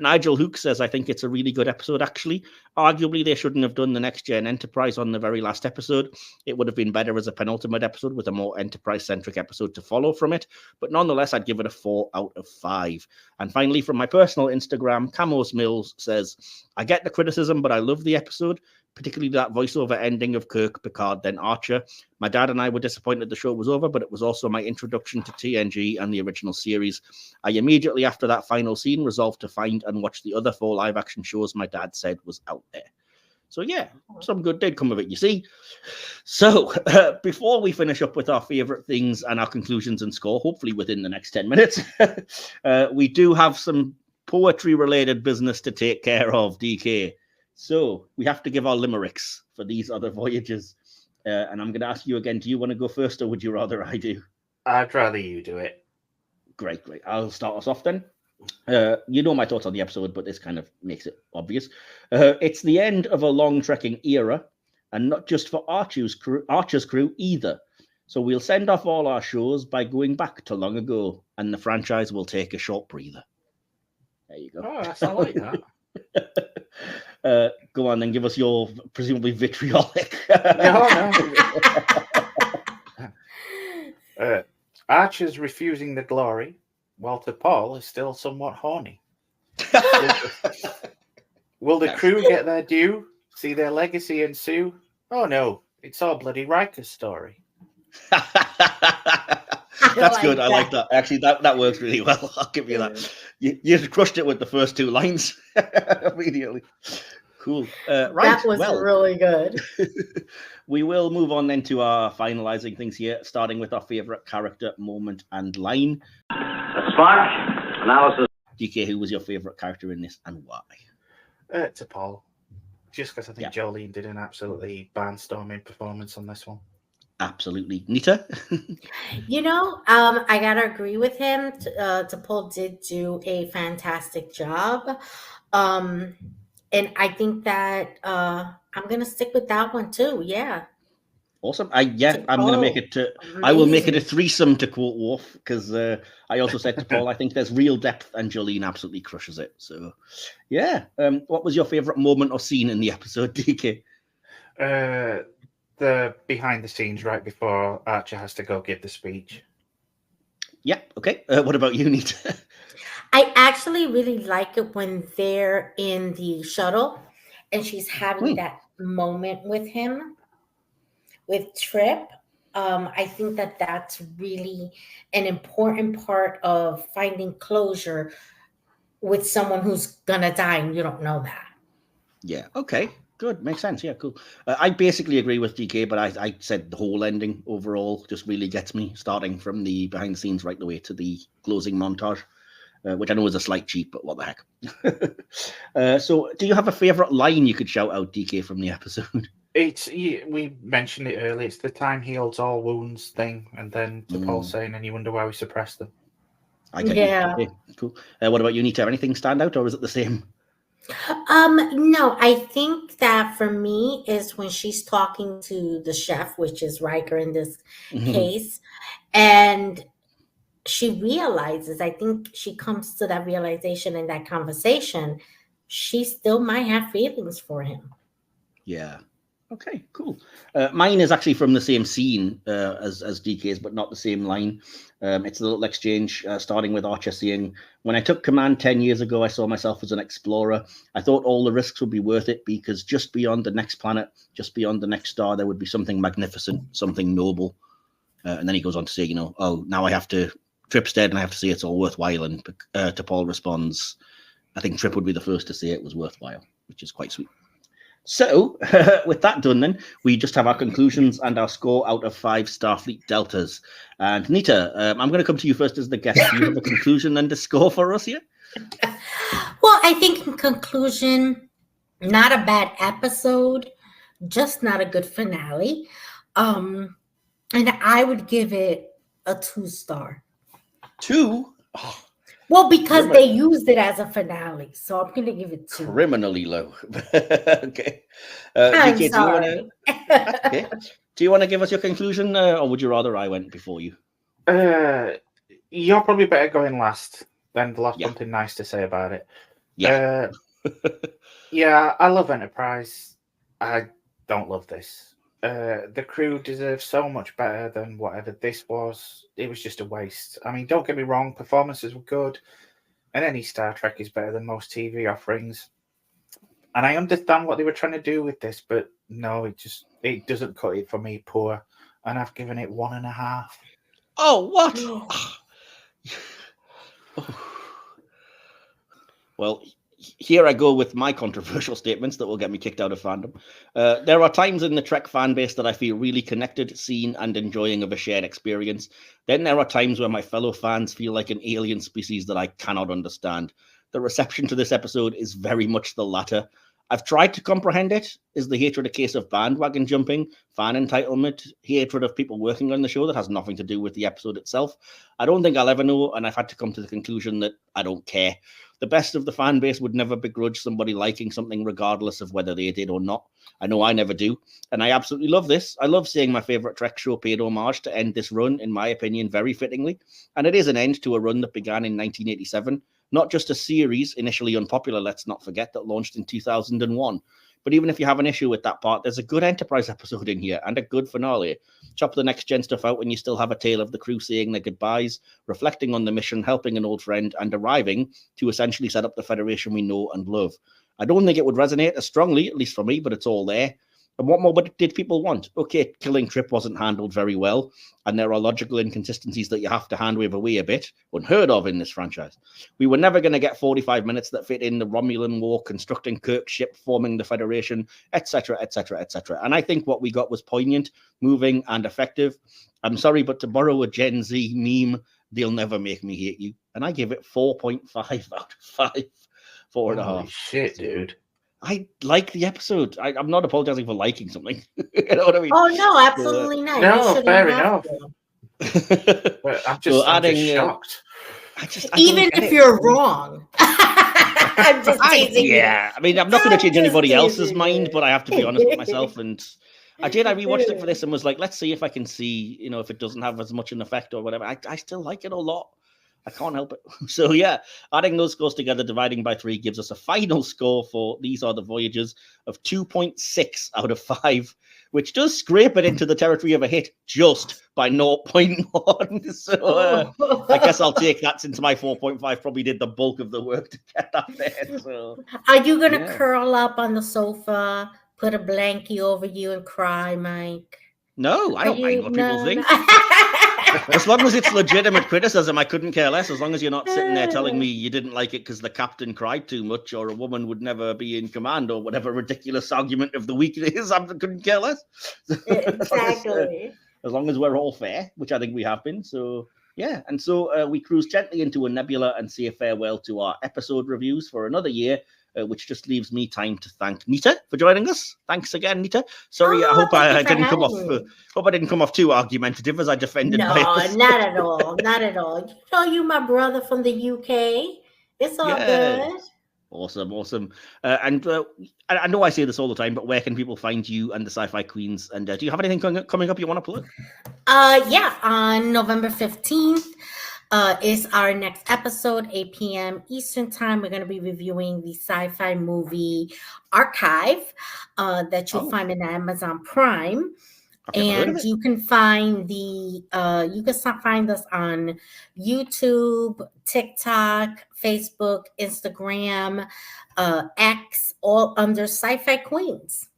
Nigel Hook says, I think it's a really good episode, actually. Arguably, they shouldn't have done the Next Gen Enterprise on the very last episode. It would have been better as a penultimate episode with a more Enterprise-centric episode to follow from it. But nonetheless, I'd give it a 4 out of 5. And finally, from my personal Instagram, Camos Mills says, I get the criticism, but I love the episode, particularly that voiceover ending of Kirk, Picard, then Archer. My dad and I were disappointed the show was over, but it was also my introduction to TNG and the original series. I immediately after that final scene resolved to find and watch the other 4 live-action shows my dad said was out there. So yeah, some good did come of it, you see. So before we finish up with our favourite things and our conclusions and score, hopefully within the next 10 minutes, we do have some poetry-related business to take care of, DK. So we have to give our limericks for These Are the Voyages. And I'm going to ask you again, do you want to go first or would you rather I do? I'd rather you do it. Great. I'll start us off then. You know my thoughts on the episode, but this kind of makes it obvious. It's the end of a long trekking era, and not just for Archer's crew either. So we'll send off all our shows by going back to long ago, and the franchise will take a short breather. There you go. Oh, I like that. Go on, then give us your presumably vitriolic. No. Archer's refusing the glory, while T'Pol is still somewhat horny. Will the crew get their due? See their legacy ensue? Oh no, it's all bloody Riker's story. That's good. I like that. Actually, that works really well. I'll give you that. You crushed it with the first two lines immediately. Cool. Right. That was really good. We will move on then to our finalizing things here, starting with our favorite character, moment, and line. Spark analysis. DK, who was your favorite character in this and why? T'Pol. Just because I think Jolene did an absolutely barnstorming performance on this one. Absolutely. Nita? I gotta agree with him. T'Pol did do a fantastic job. And I think that I'm gonna stick with that one too. Yeah. Awesome. I'm gonna make it to amazing. I will make it a threesome, to quote Worf, because I also said to Paul, I think there's real depth and Jolene absolutely crushes it. So yeah. What was your favorite moment or scene in the episode, DK? The behind the scenes right before Archer has to go give the speech. Yeah, okay. What about you, Nita? I actually really like it when they're in the shuttle and she's having that moment with him, with Trip. I think that that's really an important part of finding closure with someone who's gonna die and you don't know that. Yeah, okay. Good, makes sense. Yeah, cool. I basically agree with DK, but I said the whole ending overall just really gets me, starting from the behind the scenes right the way to the closing montage, which I know is a slight cheat, but what the heck. So do you have a favorite line you could shout out, DK, from the episode? We mentioned it earlier. It's the time heals all wounds thing, and then T'Pol saying, and you wonder why we suppressed them. I get you. Okay, cool. What about you, Nita? Anything stand out, or is it the same? No, I think that for me is when she's talking to the chef, which is Riker in this case, and she realizes, I think she comes to that realization in that conversation, she still might have feelings for him. Yeah. Okay, cool. Mine is actually from the same scene as DK's, but not the same line. It's a little exchange starting with Archer saying, when I took command 10 years ago, I saw myself as an explorer. I thought all the risks would be worth it because just beyond the next planet, just beyond the next star, there would be something magnificent, something noble. And then he goes on to say, oh, now I have to, Trip's dead and I have to say it's all worthwhile. And T'Pol responds, I think Trip would be the first to say it was worthwhile, which is quite sweet. So, with that done then, we just have our conclusions and our score out of 5 Starfleet Deltas. And Nita, I'm going to come to you first as the guest. Do you have a conclusion and a score for us here? Well, I think in conclusion, not a bad episode, just not a good finale. And I would give it a 2-star. 2? Oh. Well, because they used it as a finale, so I'm going to give it 2. Criminally low. Okay. I'm DK, sorry. Do you want to give us your conclusion, or would you rather I went before you? You're probably better going last. Then they'll have something nice to say about it. Yeah. Yeah, I love Enterprise. I don't love this. The crew deserves so much better than whatever this was. It was just a waste. I mean, don't get me wrong, performances were good, and any Star Trek is better than most TV offerings. And I understand what they were trying to do with this, but no, it doesn't cut it for me. Poor, and I've given it 1.5. Oh, what? Well, here I go with my controversial statements that will get me kicked out of fandom. There are times in the Trek fan base that I feel really connected, seen, and enjoying of a shared experience. Then there are times where my fellow fans feel like an alien species that I cannot understand. The reception to this episode is very much the latter. I've tried to comprehend it. Is the hatred a case of bandwagon jumping, fan entitlement, hatred of people working on the show that has nothing to do with the episode itself? I don't think I'll ever know, and I've had to come to the conclusion that I don't care. The best of the fan base would never begrudge somebody liking something regardless of whether they did or not. I know I never do, and I absolutely love this. I love seeing my favourite Trek show paid homage to end this run, in my opinion, very fittingly. And it is an end to a run that began in 1987. Not just a series, initially unpopular, let's not forget, that launched in 2001. But even if you have an issue with that part, there's a good Enterprise episode in here and a good finale. Chop the next gen stuff out when you still have a tale of the crew saying their goodbyes, reflecting on the mission, helping an old friend, and arriving to essentially set up the Federation we know and love. I don't think it would resonate as strongly, at least for me, but it's all there. And what more did people want? Okay, killing Trip wasn't handled very well, and there are logical inconsistencies that you have to handwave away a bit, unheard of in this franchise. We were never going to get 45 minutes that fit in the Romulan War, constructing Kirk's ship, forming the Federation, etc., etc., etc. And I think what we got was poignant, moving, and effective. I'm sorry, but to borrow a Gen Z meme, they'll never make me hate you. And I give it 4.5 out of 5. 4.5. Holy shit, dude. I like the episode. I'm not apologizing for liking something. You know what I mean? Oh no, absolutely not. No, fair enough. But I'm just shocked. Even if you're wrong. I'm just teasing you. Yeah, I mean, I'm not going to change anybody else's mind, but I have to be honest with myself. And I rewatched it for this and was like, let's see if I can see, if it doesn't have as much an effect or whatever. I still like it a lot. I can't help it. So yeah, adding those scores together, dividing by 3 gives us a final score for These Are the Voyages of 2.6 out of 5, which does scrape it into the territory of a hit just by 0.1. So I guess I'll take that, since my 4.5 probably did the bulk of the work to get that there. So, are you going to curl up on the sofa, put a blankie over you and cry, Mike? No, I don't mind what people think. As long as it's legitimate criticism, I couldn't care less. As long as you're not sitting there telling me you didn't like it because the captain cried too much, or a woman would never be in command, or whatever ridiculous argument of the week it is, I couldn't care less. Exactly. As long as we're all fair, which I think we have been. So yeah, and so we cruise gently into a nebula and say farewell to our episode reviews for another year. Which just leaves me time to thank Nita for joining us. Thanks again, Nita. Sorry, I hope I didn't come off. Hope I didn't come off too argumentative as I defended. No, not at all. Not at all. You my brother from the UK. It's all good. Awesome. And I know I say this all the time, but where can people find you and the Sci-Fi Queens? And do you have anything coming up you want to plug? Yeah, on November 15th. Is our next episode, 8 p.m. Eastern Time. We're going to be reviewing the sci-fi movie Archive that you'll find in Amazon Prime. And you can find find us on YouTube, TikTok, Facebook, Instagram, X, all under Sci-Fi Queens.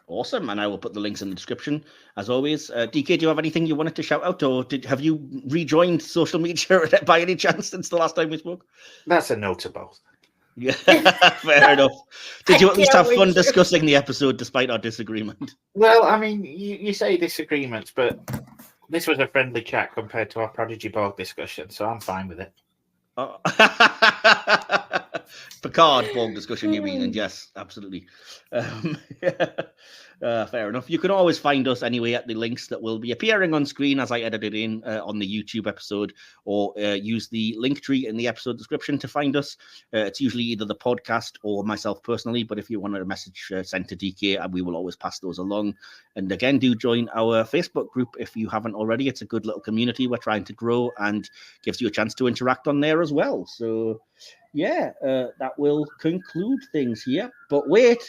Awesome, and I will put the links in the description as always. DK, do you have anything you wanted to shout out, or have you rejoined social media by any chance since the last time we spoke? That's a no to both. Yeah, fair enough. Did you at least have fun discussing the episode despite our disagreement? Well, I mean, you say disagreements, but this was a friendly chat compared to our Prodigy Borg discussion, so I'm fine with it. Oh. Picard Borg discussion, you mean? And yes, absolutely. Fair enough. You can always find us anyway at the links that will be appearing on screen as I edit it in on the YouTube episode, or use the link tree in the episode description to find us. It's usually either the podcast or myself personally, but if you want a message sent to DK, we will always pass those along. And again, do join our Facebook group if you haven't already. It's a good little community we're trying to grow and gives you a chance to interact on there as well. So yeah, that will conclude things here. But wait,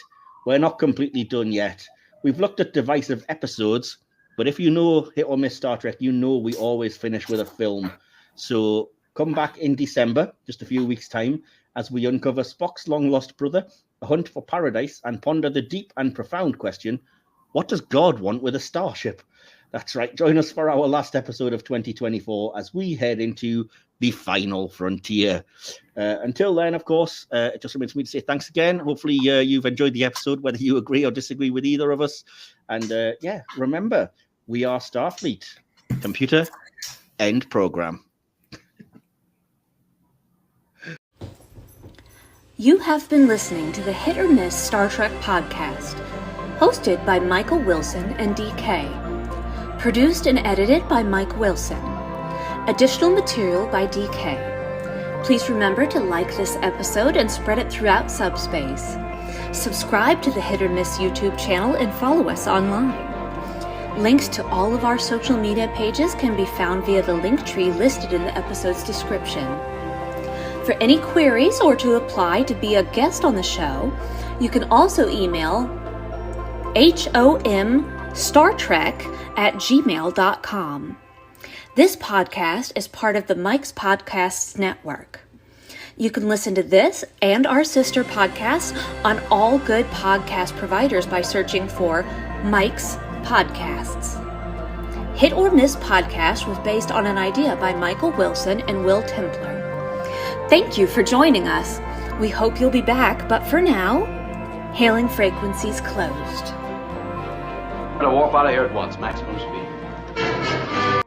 we're not completely done yet. We've looked at divisive episodes, but if you know hit or miss Star Trek, you know we always finish with a film. So come back in December, just a few weeks' time, as we uncover Spock's long-lost brother, a hunt for paradise, and ponder the deep and profound question, what does God want with a starship? That's right. Join us for our last episode of 2024 as we head into the final frontier. Until then, of course, it just remains for me to say thanks again. Hopefully you've enjoyed the episode, whether you agree or disagree with either of us. And yeah, remember, we are Starfleet. Computer, end program. You have been listening to the Hit or Miss Star Trek podcast, hosted by Michael Wilson and D.K. Produced and edited by Mike Wilson. Additional material by D.K. Please remember to like this episode and spread it throughout subspace. Subscribe to the Hit or Miss YouTube channel and follow us online. Links to all of our social media pages can be found via the link tree listed in the episode's description. For any queries or to apply to be a guest on the show, you can also email homstartrek@gmail.com. This podcast is part of the Mike's Podcasts Network. You can listen to this and our sister podcasts on all good podcast providers by searching for Mike's Podcasts. Hit or Miss Podcast was based on an idea by Michael Wilson and Will Templer. Thank you for joining us. We hope you'll be back, but for now, hailing frequencies closed. Warp out of here at once, maximum speed.